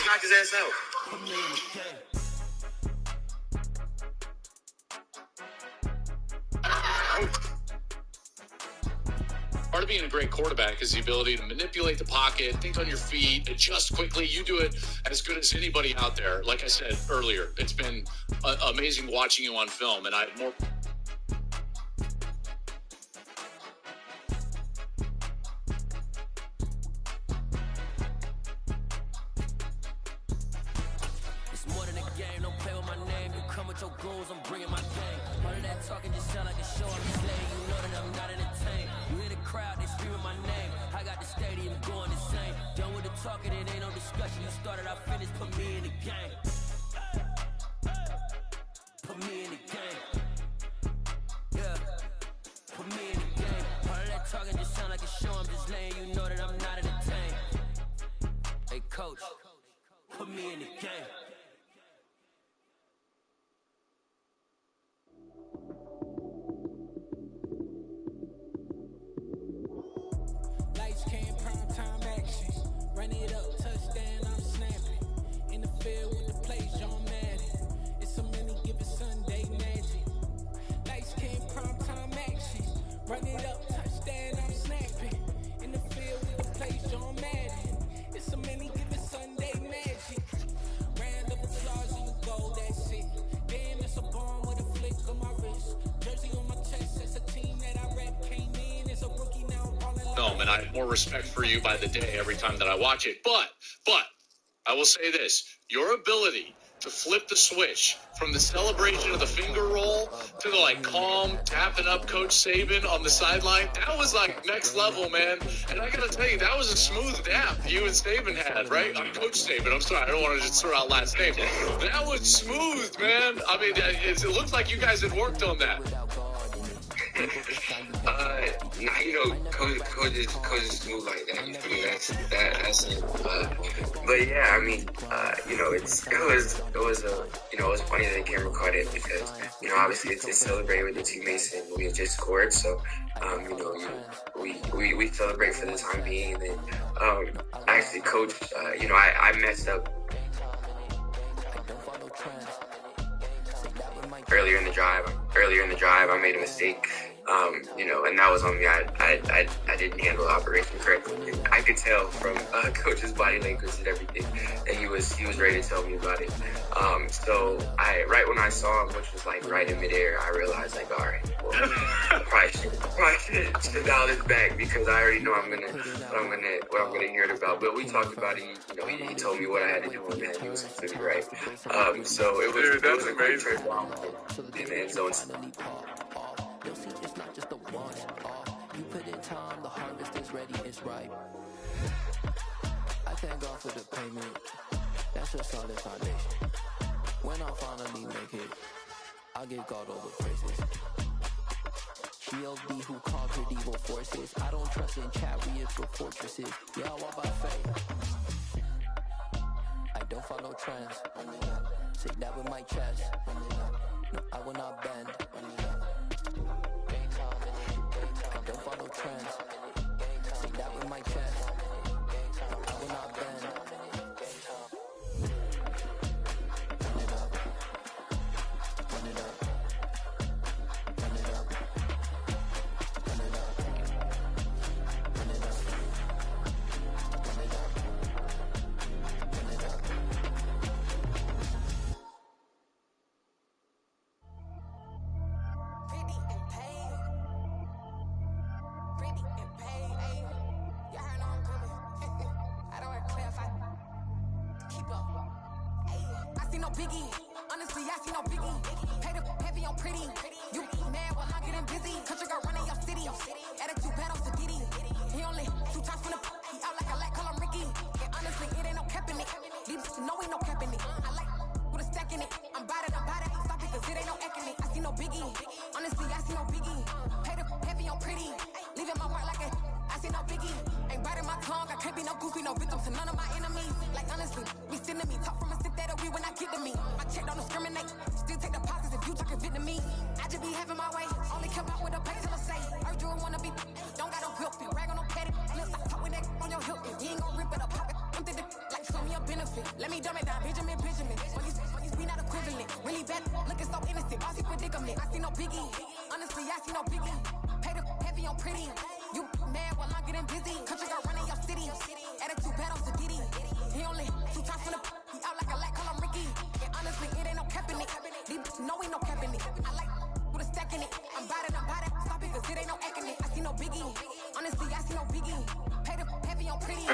Knock his ass out. Part of being a great quarterback is the ability to manipulate the pocket, think on your feet, adjust quickly. You do it as good as anybody out there. Like I said earlier, it's been amazing watching you on film, and I have more. Your goals, I'm bringing my game. All of that talking just sound like a show. I'm just letting you know that I'm not entertained. You hear the crowd, they screaming my name. I got the stadium going insane. Done with the talking, it ain't no discussion. You started, I finished, put me in the game. Put me in the game. Yeah. Put me in the game. All of that talking just sound like a show. I'm just letting you know that I'm not entertained. Hey, coach, put me in the game. Run it up, touchdown, I'm snapping. In the field with the plays, John Madden. It's so many given Sunday magic. Lights came prime time action. Run it up, touchdown, I'm snapping. In the field with the plays, John Madden. It's so many given Sunday magic. Round of applause on the goal, that's it. Damn, it's a bomb with a flick on my wrist. Jersey on my chest, it's a team that I rep. Came in as a rookie, now I'm falling like Film, and I have more respect for you by the day every time that I watch it. But I will say this: your ability to flip the switch from the celebration of the finger roll to the calm tapping up Coach Saban on the sideline, that was next level, man. And I gotta tell you, that was a smooth dap you and Saban had, right? Coach Saban, I'm sorry, I don't want to just throw out last name. That was smooth, man. I mean, it looked like you guys had worked on that. Nah, you know, coaches move like that. I mean, that's it. But yeah, I mean, you know, it was funny that they camera caught it because, you know, obviously it's celebrate with the teammates and we had just scored, so you know, we celebrate for the time being. And then actually, coach, you know, I messed up earlier in the drive. I made a mistake. You know, and that was on me. I didn't handle the operation correctly. And I could tell from coach's body language and everything that he was ready to tell me about it. So right when I saw him, which was like right in midair, I realized like, all right, well, I probably should dial this back because I already know what I'm gonna hear it about. But we talked about it. You know, he told me what I had to do, and man, he was completely right. So it was amazing. In the end zone. You'll see it's not just a once off. You put in time, the harvest is ready, it's ripe. I thank God for the payment. That's a solid foundation. When I finally make it, I give God all the praises. G.O.D. who conquered evil forces. I don't trust in chariots or fortresses. Yeah, I walk by faith. I don't follow trends. Say that with my chest. No, I will not bend. I don't follow trends. Say that with my chest. No, I will not bend. Run it up. Run it up. Run it up. Run it up. Run it up. Run it up. Run it up. Pretty and paid. Pretty and paid, ayy. Y'all heard I'm coming. I don't want to clarify. Keep up. Ayy. I see no biggie. Honestly, I see no biggie. Pay the heavy on pretty. You mad while I'm getting busy. Country girl running your city. Attitude bad on Diddy. He only 2 times from the he out like I like, call him Ricky. And honestly, it ain't no cap in it. These know ain't no cap in it. I like with a stack in it. I'm bout it. Stop it, cause it ain't no acting it. I see no biggie. Honestly, I see no biggie. Pay the heavy on pretty. Leaving my mark like a I see no biggie. Ain't biting my tongue. I can't be no goofy, no victim to none of my enemies. Like honestly, be sending me talk from a stick that'll be when I get to me. My check don't discriminate. Still take deposits if you talking Vietnamese. I just be having my way. Only come out with a pay till I say. Heard you wanna be. Don't got no grip. Rag on no petty. Let's stop talking that on your hip. You ain't gon' rip it up. Pop it. Empty the like show me a benefit. Let me dumb it down. Benjamin. We not equivalent. Really bad. Looking so innocent. Bossy predicament. I see no biggie. Honestly, I see no biggie. Pay the heavy on pretty. You mad while I'm getting busy. Country girl running your city. Attitude bad on Diddy. He only 2 times from the he out like I like, call him Ricky. And honestly, it ain't no cap in it. These know ain't no cap in it. I like with a stack in it. I'm bout it. Stop it, cause it ain't no acting it. I see no biggie. Honestly, I see no biggie. Pay the heavy on pretty.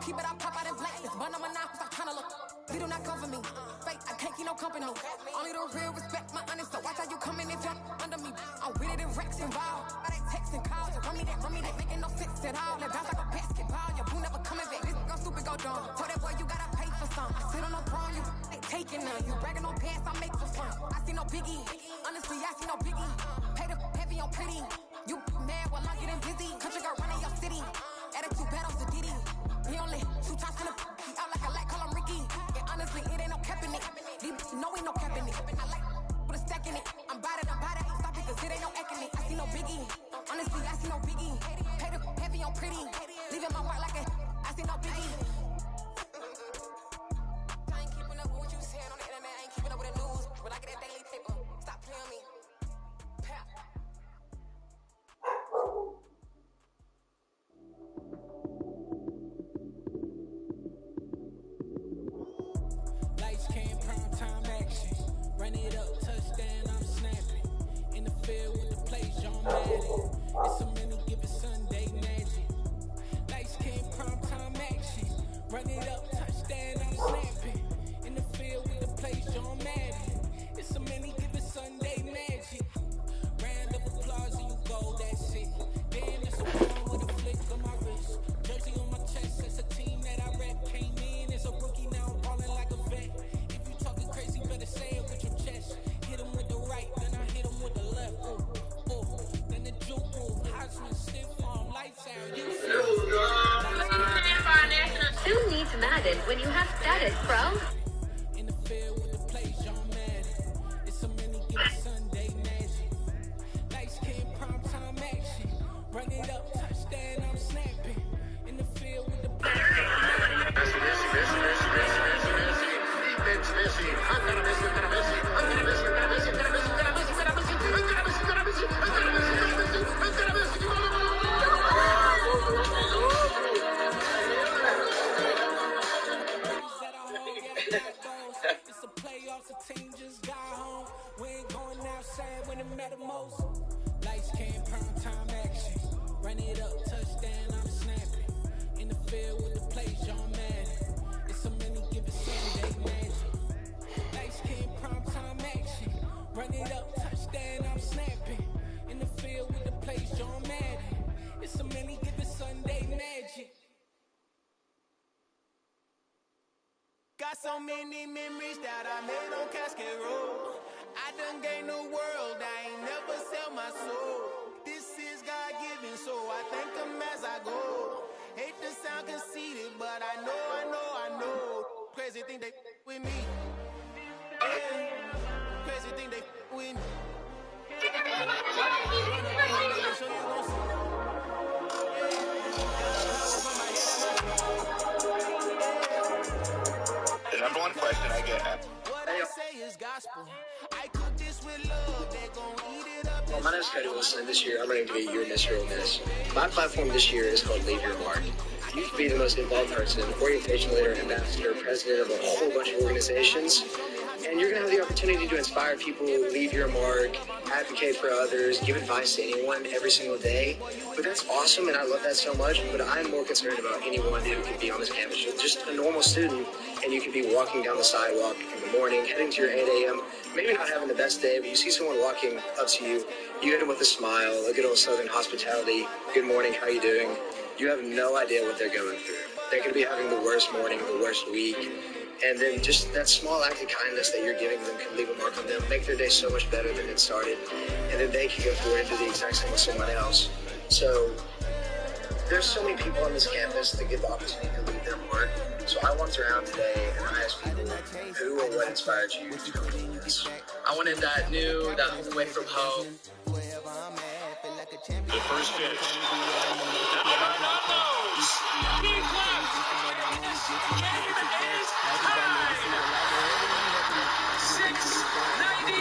Keep it up, pop out and flex. This bun on my knife, stop trying to look. They do not cover me. Fake, I can't keep no company. Only the real respect my honest. So watch how you coming if you're under me. I'm with it in Rex involved. I they texting calls. Run me that, making no sense at all. That bounce like a basketball. Your boo never coming back. This go stupid, go dumb. Told that boy you gotta pay for some. I sit on no throne, you ain't taking none. You bragging on pants, I make for fun. I see no biggie. Honestly, I see no biggie. Pay the heavy on pretty. You mad while I'm getting busy. Country girl running your city. Attitude bad on Diddy. He only 2 times from the he out like I like, call him Ricky. And honestly, it ain't no cap in it. These know ain't no cap in it. I like with a stack in it. I'm bout it. Stop it, cause it ain't no acting it. I see no biggie. Honestly, I see no biggie. Pay the heavy on pretty. Leaving my mark like a I see no biggie. I ain't keeping up with what you saying on the internet. I ain't keeping up with the news. But I get that daily paper. Stop playing me. Pap. Lights came, prime time action. Run it up, touchdown, I'm snapping. In the field with the plays, John Madden. It's a many given Sunday magic. Lights came, prime time action. Run it up, touchdown, I'm snapping. In the field with the plays, John Madden. It's a many given Sunday magic. Round of applause and you go, that's it. Then it's a palm with a flick on my wrist. Jersey on my chest, it's a team that I rep. Came in as a rookie, now I'm ballin' like a vet. If you talking crazy, when you have status, bro. In the field with the plays, John Madden. It's so many given Sunday magic. Lights came prime time action. Run it up, touchdown, I'm snapping. In the field with the plays, it's a playoffs, the team just got home. We ain't going outside when it matter most. Lights came prime time action. Run it up, touchdown, I'm snapping. In the field with the plays, John Madden. It's so many given Sunday magic. Lights came prime time action. Run it up, touchdown, I'm snapping. In the field with the plays, John Madden. It's so many given Sunday magic. Got so many memories that I made on Cascade Road. I done gained the world, I ain't never sell my soul. This is God-given, so I thank him as I go. Hate to sound conceited, but I know. Crazy thing they with me. Yeah. Crazy thing they with me. The number one question I get asked. What I say is gospel. I cook this with love, they gon' eat it up. Well, my name is Cody Wilson, and this year I'm running to be your Mr. Ole Miss. My platform this year is called Leave Your Mark. You can be the most involved person, orientation leader, ambassador, president of a whole bunch of organizations, and you're going to have the opportunity to inspire people, leave your mark, advocate for others, give advice to anyone every single day. But that's awesome, and I love that so much, but I'm more concerned about anyone who could be on this campus, just a normal student, and you could be walking down the sidewalk in the morning, heading to your 8 a.m., maybe not having the best day, but you see someone walking up to you, you hit them with a smile, a good old Southern hospitality, good morning, how you doing? You have no idea what they're going through. They could be having the worst morning, the worst week, and then just that small act of kindness that you're giving them can leave a mark on them, make their day so much better than it started, and then they can go forward and do the exact same with someone else. So there's so many people on this campus that get the opportunity to leave their mark. So I walked around today and I asked people who or what inspired you to come to this. I wanted that new, that away from home. The first pitch. The Broncos. Deep left. And this game is tied. 698.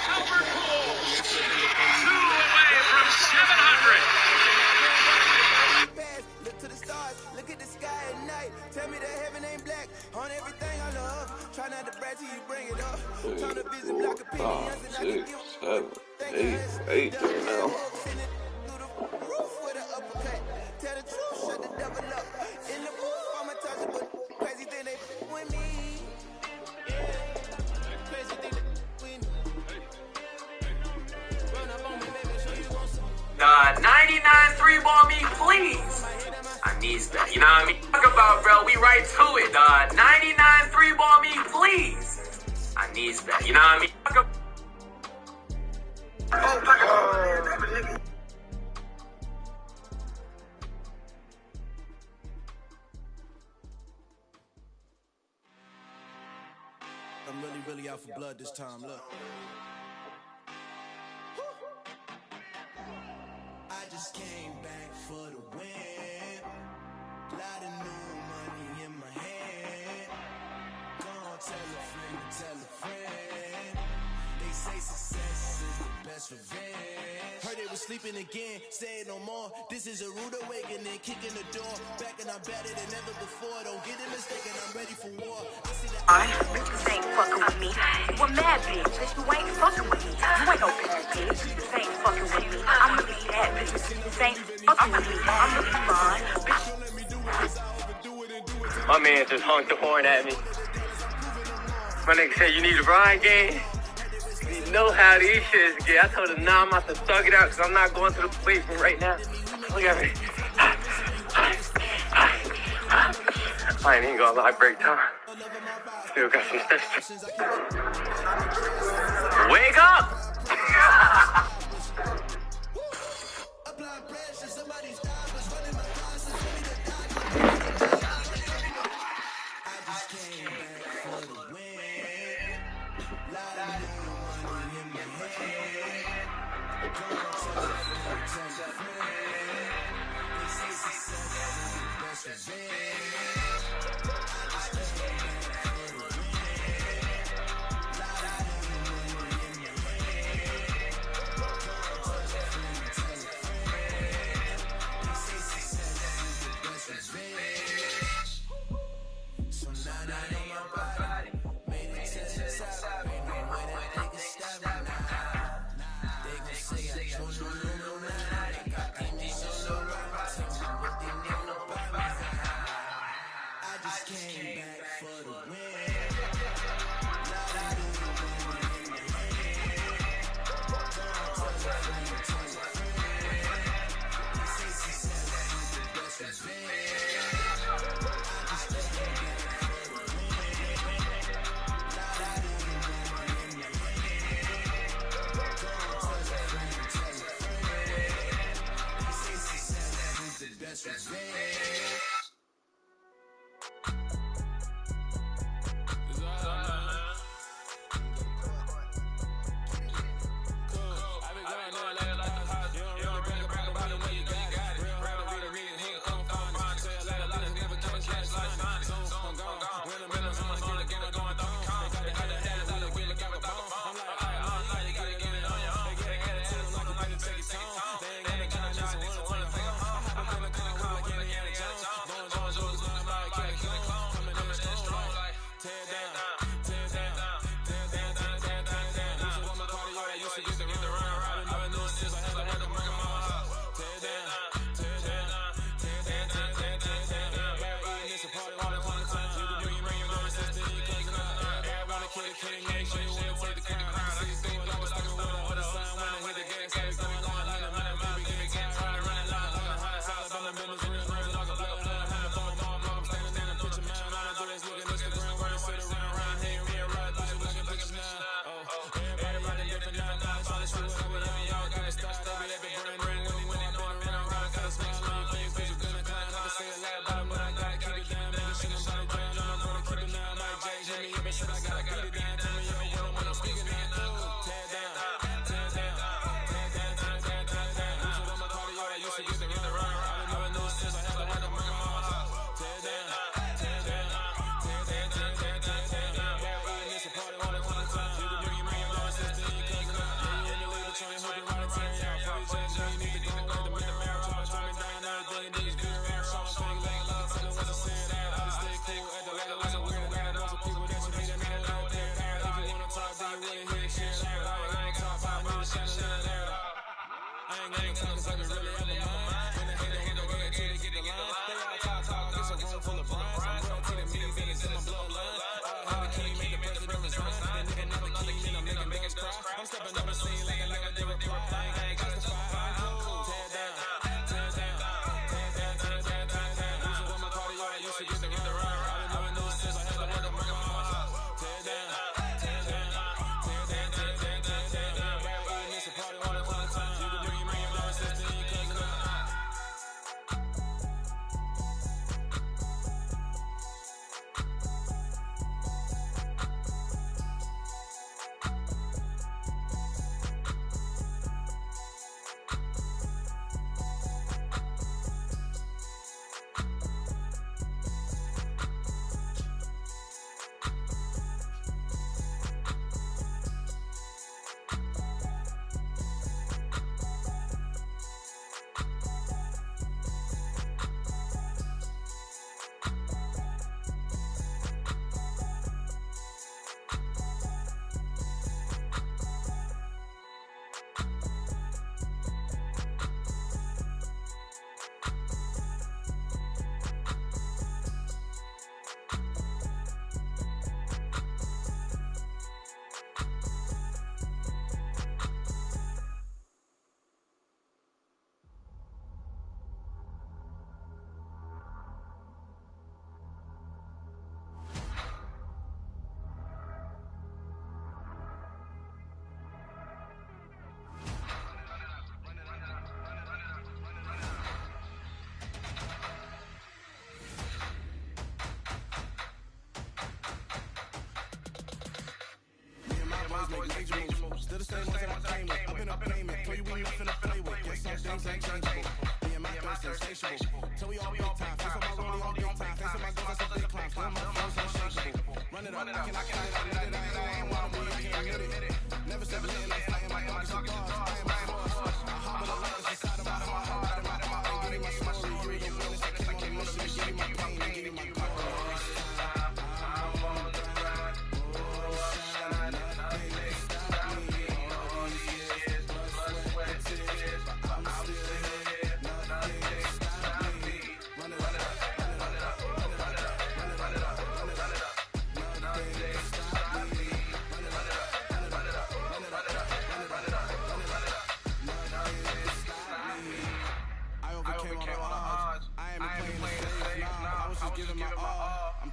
Albert Pujols. 2 away from 700. Look to the stars, look at the sky at night. Tell me that heaven ain't black on everything I love. Try not to brag till you bring it up. Turn the vision block opinions and I can give 8 there now. Tell the truth, shut the devil up. In the booth, I'ma touch it, but crazy thing they with me. Crazy thing they with me. Run up on me, baby, show you gon' see. 99 3-ball me, please. I need that. You know what I mean? Talk about, bro. We right to it, dog. 99 3-ball me, please. I need that. You know what I mean? I'm really out for blood this time, look. I just came back for the win. Lot of new money in my hand. Gonna tell a friend. They say success is the best revenge. Heard they was sleeping again, say it no more. This is a rude awakening, kicking the door. Back and I'm better than ever before. Don't get it mistaken, I'm ready for war. I see that Bitches ain't fucking with me. You a mad bitch. You ain't fucking with me. You ain't no bad bitch. You ain't fucking with me. I'm really bad bitch. You ain't fucking with me. I'm really fine. My man just honked the horn at me. My nigga said, you need a ride game? You know how these shits get. I told him, nah, I'm about to thug it out because I'm not going to the weight room right now. Look at me. I ain't even gonna lie, break time. Still got some steps. Wake up! Still the same ones that I came with. Up in a payment. Told you we nothing to play with. Guess some things ain't changeable. Me and my thirst insatiable. Till we all big time. Face on my rollie on big time. Face on my girls, that's a big climb. Still my flows unshakable. Run it up. I cannot cut it. I need it. I ain't wanna be. I can't admit it. Never said letting I'm fighting my dogs and dogs. I am my boss. I hop with a light that's inside of my heart. I ride in my heart and give you my story. You the witness that came on a mission to give you my pain and give you my glory.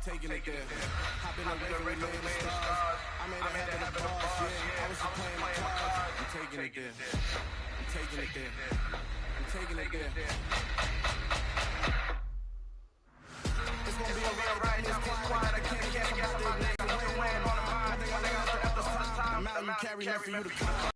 Taking it there. Hopping away from the man stars. I made it happen at the boss, yeah. I was just playing my cards. I'm taking it there. I'm taking it there. I'm taking it there. It's gonna be a ride, it's quiet. I can't get somebody to make a win. I think I learned after all this time. The mountain you carry meant for you to climb.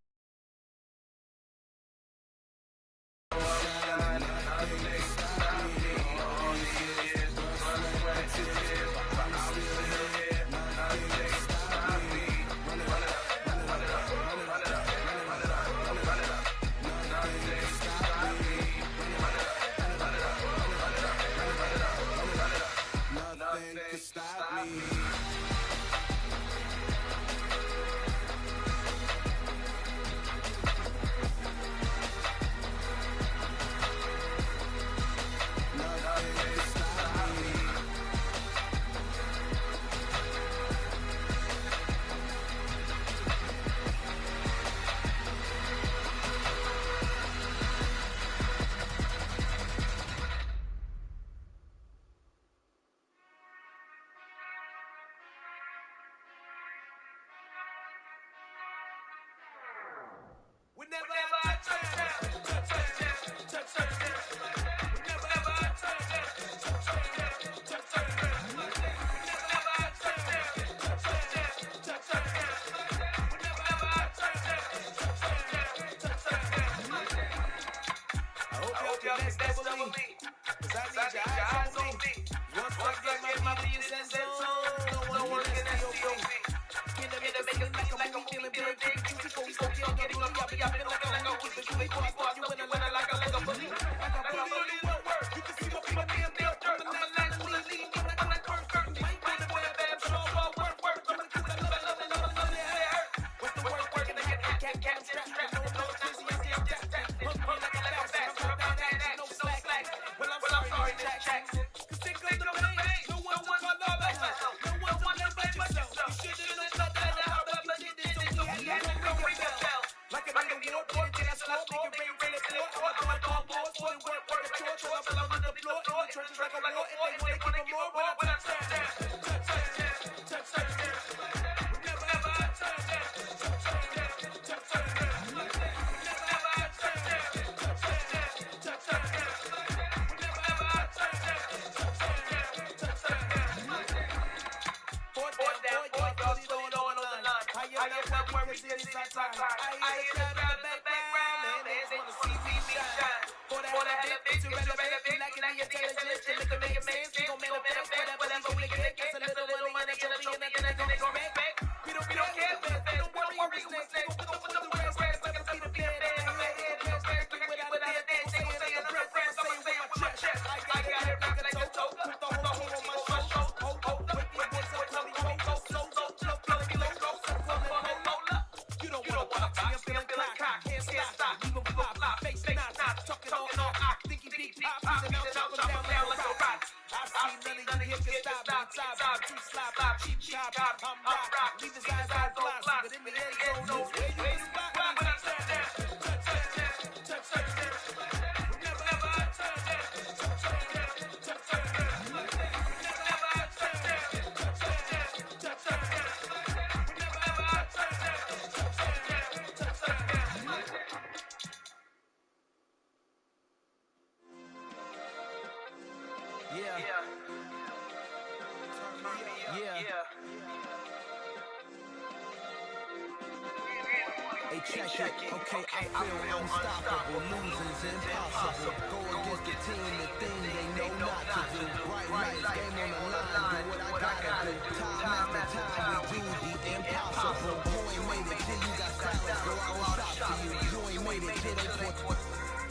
Hey, check it. Okay, I feel unstoppable. Losing's impossible. Go against the team, the thing they know not to do. Bright lights, game on the line. Do what I gotta do. Time after time, we do the impossible. You ain't made it till you got salads. Go out and shop for you. You ain't made it till they put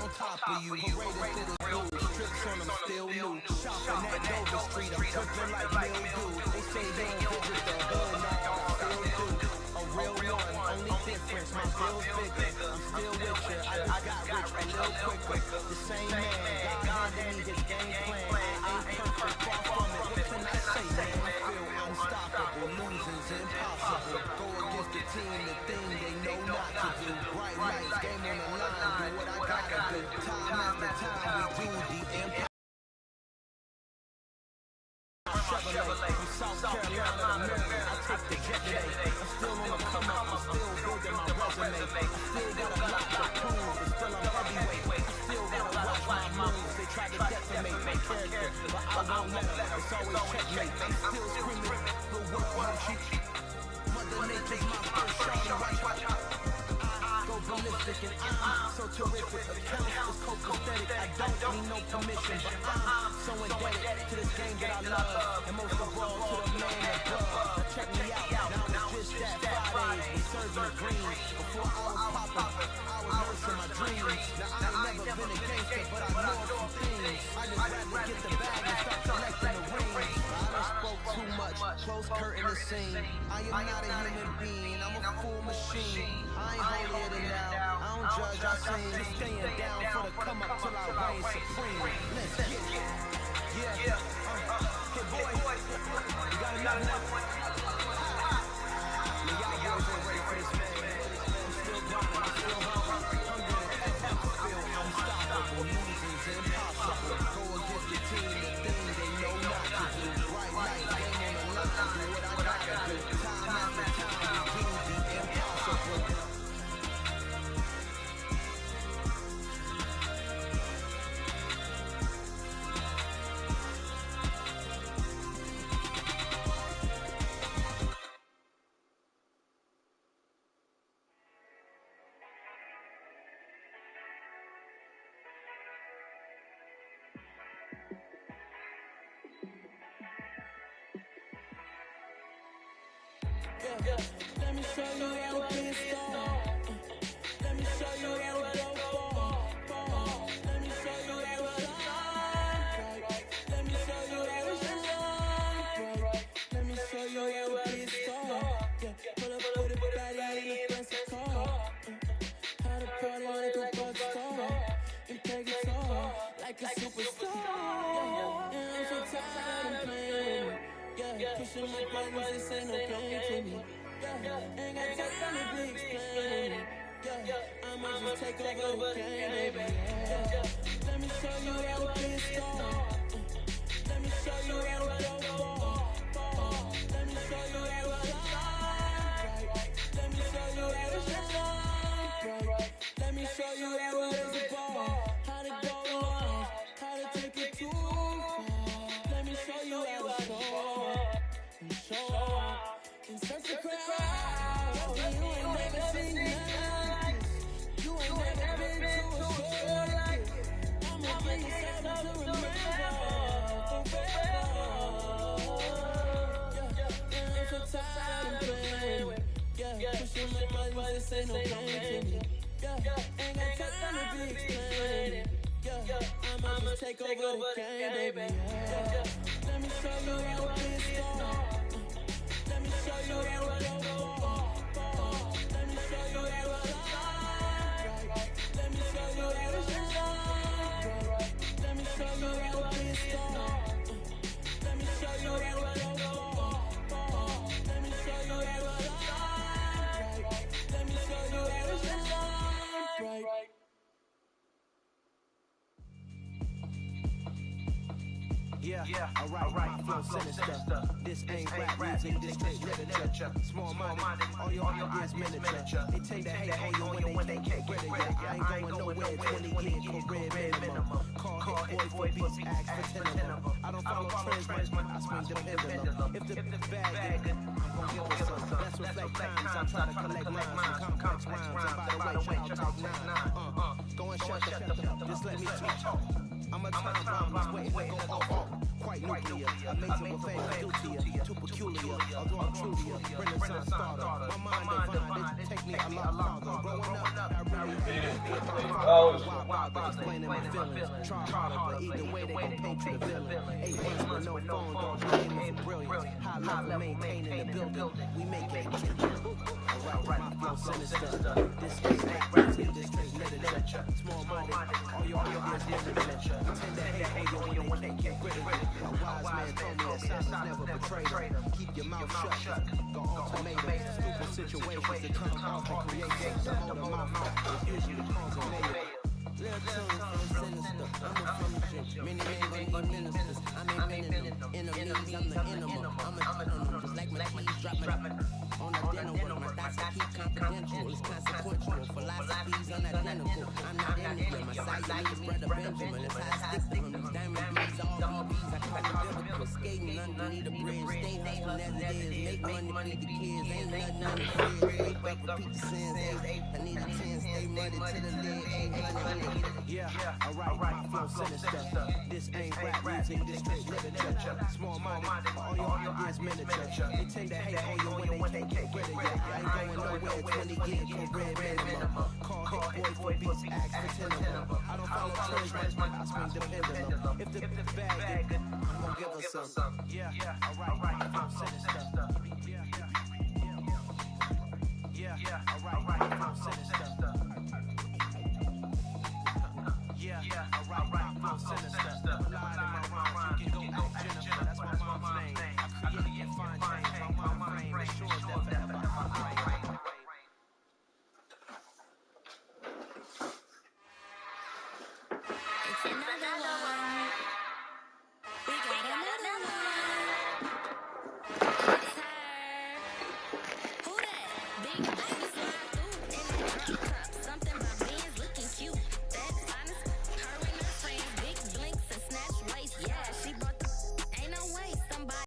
on top of you. Paraded to the news. Tricks on them still new. Shopping at Dover Street. I'm tripping like mildew. They say they don't visit the hood. No, I still do. A real one, only difference, my bill's bigger. I'm still with you, I just got rich a little quicker. The same man, God handed me his game plan. I ain't perfect, far from it. What can I say, man? I feel unstoppable, losing's impossible. Go against the team, the thing they know not to do. Bright lights, game on the line, do what I gotta do. Time after time, we do the impossible. Chevrolet from South Carolina to Maryland. I take the jet today. I'm still on the come up. I'm still building my resume. I still got a lot to prove, but still I'm heavyweight. I still gotta watch my moves. They try to defamate my character, but I won't let them. It's always checkmate. I'm still screaming, the world hurt you. Mother Nature's my first shawty. Watch out. Go ballistic and I'm so terrific. Accounts is copacetic. I don't need no permission, but I'm so indebted to this game that I love, and most of all to the man above. Check me out, now it's just that Fridays we serving the greens. Before I was poppin', I was nursing my dreams. Now I ain't never been a gangster, but I know a few things. I just rather get the bag and start collecting the rings. I done spoke too much, close curtain the scene. I am not a human being, I'm a full machine. I ain't holier than thou, I don't judge, I sing. Just staying down for the come up till I reign supreme. Let's get it. Yeah. Hey boy, you got another one? Y'all boys ain't ready for this, man. I'm still grinding, I'm still hungry. I feel unstoppable, losing's impossible. Go against the team, the thing they know not to do. Bright light, game on the line, do what I gotta do. Time after time, we do the impossible. Let me show you how to be a star. Let me show you how to go far. Let me show you how to shine bright. Let me show you how to shine bright. Let me show you how to be a star. Yeah, pull up with a body in a fancy car. How to party like a rock star and play guitar like a superstar. And I'm so tired of playing. Yeah, pushing my buttons, this ain't no pain to me. Yeah, ain't got time to be explaining. Yeah, I'ma just take over the game, baby. Yeah, let me show you how to be a star. Let me show you how to go far. Let me show you how to shine bright. Let me show you how to shine bright. Let me show you how to raise the bar. How to go long, how to take it too far. Let me show you how to show up and search the crowd. You ain't never seen nothing. You ain't never been to a show like this. I'ma give you something to remember forever. Yeah, I'm so tired of playing with. Yeah, pushing my buttons, this ain't no pain to me. Yeah, ain't got time to be explaining. Yeah, I'ma just take over the game, baby. Yeah, let me show you how to be a star. Let me show you how to go far. Let me show you how to shine bright. Let me show you how to shine bright. Let me show you how to be a star. Let me show you how to go far. Let me show you how to shine bright. Let me show you how to shine bright. Yeah, alright, flow sinister. This ain't rap music, this straight literature. Small minded, all your ideas miniature. They take the hate on you when they can't get rid of you. I ain't going nowhere, 20 years, career minimum. Call hit boy for beats, ask for 10 of them. I don't follow trends, I swing the pendulum. If the bag good, I'm gon' give it some. Let's reflect times I'm trying to collect mine. Some complex rhymes. And by the way, y'all take 9. Go and shut the fuck up. Just let me talk. I'm a time bomb that's waiting to go off. Quite nuclear, amazing what fame do to you. Too peculiar, although I'm true to you. Renaissance starter, my mind divine, it take me a lot farther. Growing up, I really explaining my feelings. Try harder, but either way they gon' paint you the villain. 8 months with no phone, don't aiming for brilliance. High level maintaining the building, we make it. Alright, my flow sinister. This ain't rap, this straight literature. Small minded, all your ideas literature. Tend to hate on you when they get rid of it. A wise man told me that silence never betrayed him. Keep your mouth shut. Go ultimatum. Stupid situations that come off and create the hold of my mouth is usually causing mayhem. Little tunes from sinister. I'm a finisher. Many men gonna need ministers. I'm inventing them. Enemies, I'm the animal. I'm a just like my keys dropping on the dinner. My thoughts I keep confidential. It's consequential. Philosophies unidentical. I'm not anything. My Siamese brother Benjamin. It's how I stick to him. These diamond bees, all these bees. I call them biblical. Skating underneath the bridge. Stay hustling as it is. Make money, feed the kids. Ain't nothing on the fridge. Wake up, repeat the sins. I need a 10. Stay money to the lid. 800. Yeah, alright, my flow sinister. This ain't rap music, this straight literature. Small minded, all your ideas miniature. They tend to hate on you when they can't get rid of you. You ain't going nowhere, 20 gigs for red minimum. Call hit boy for beats, ask for 10 of them. I don't follow trends, but I swing the pendulum. If the bag good, I'm gonna give her some. Yeah, alright, my flow sinister. Yeah, alright, my flow sinister. Yeah, alright, flow sinister. Lied in my rhymes, you can go ask Jennifer, that's my mom's name. I create and find change, my mind frame,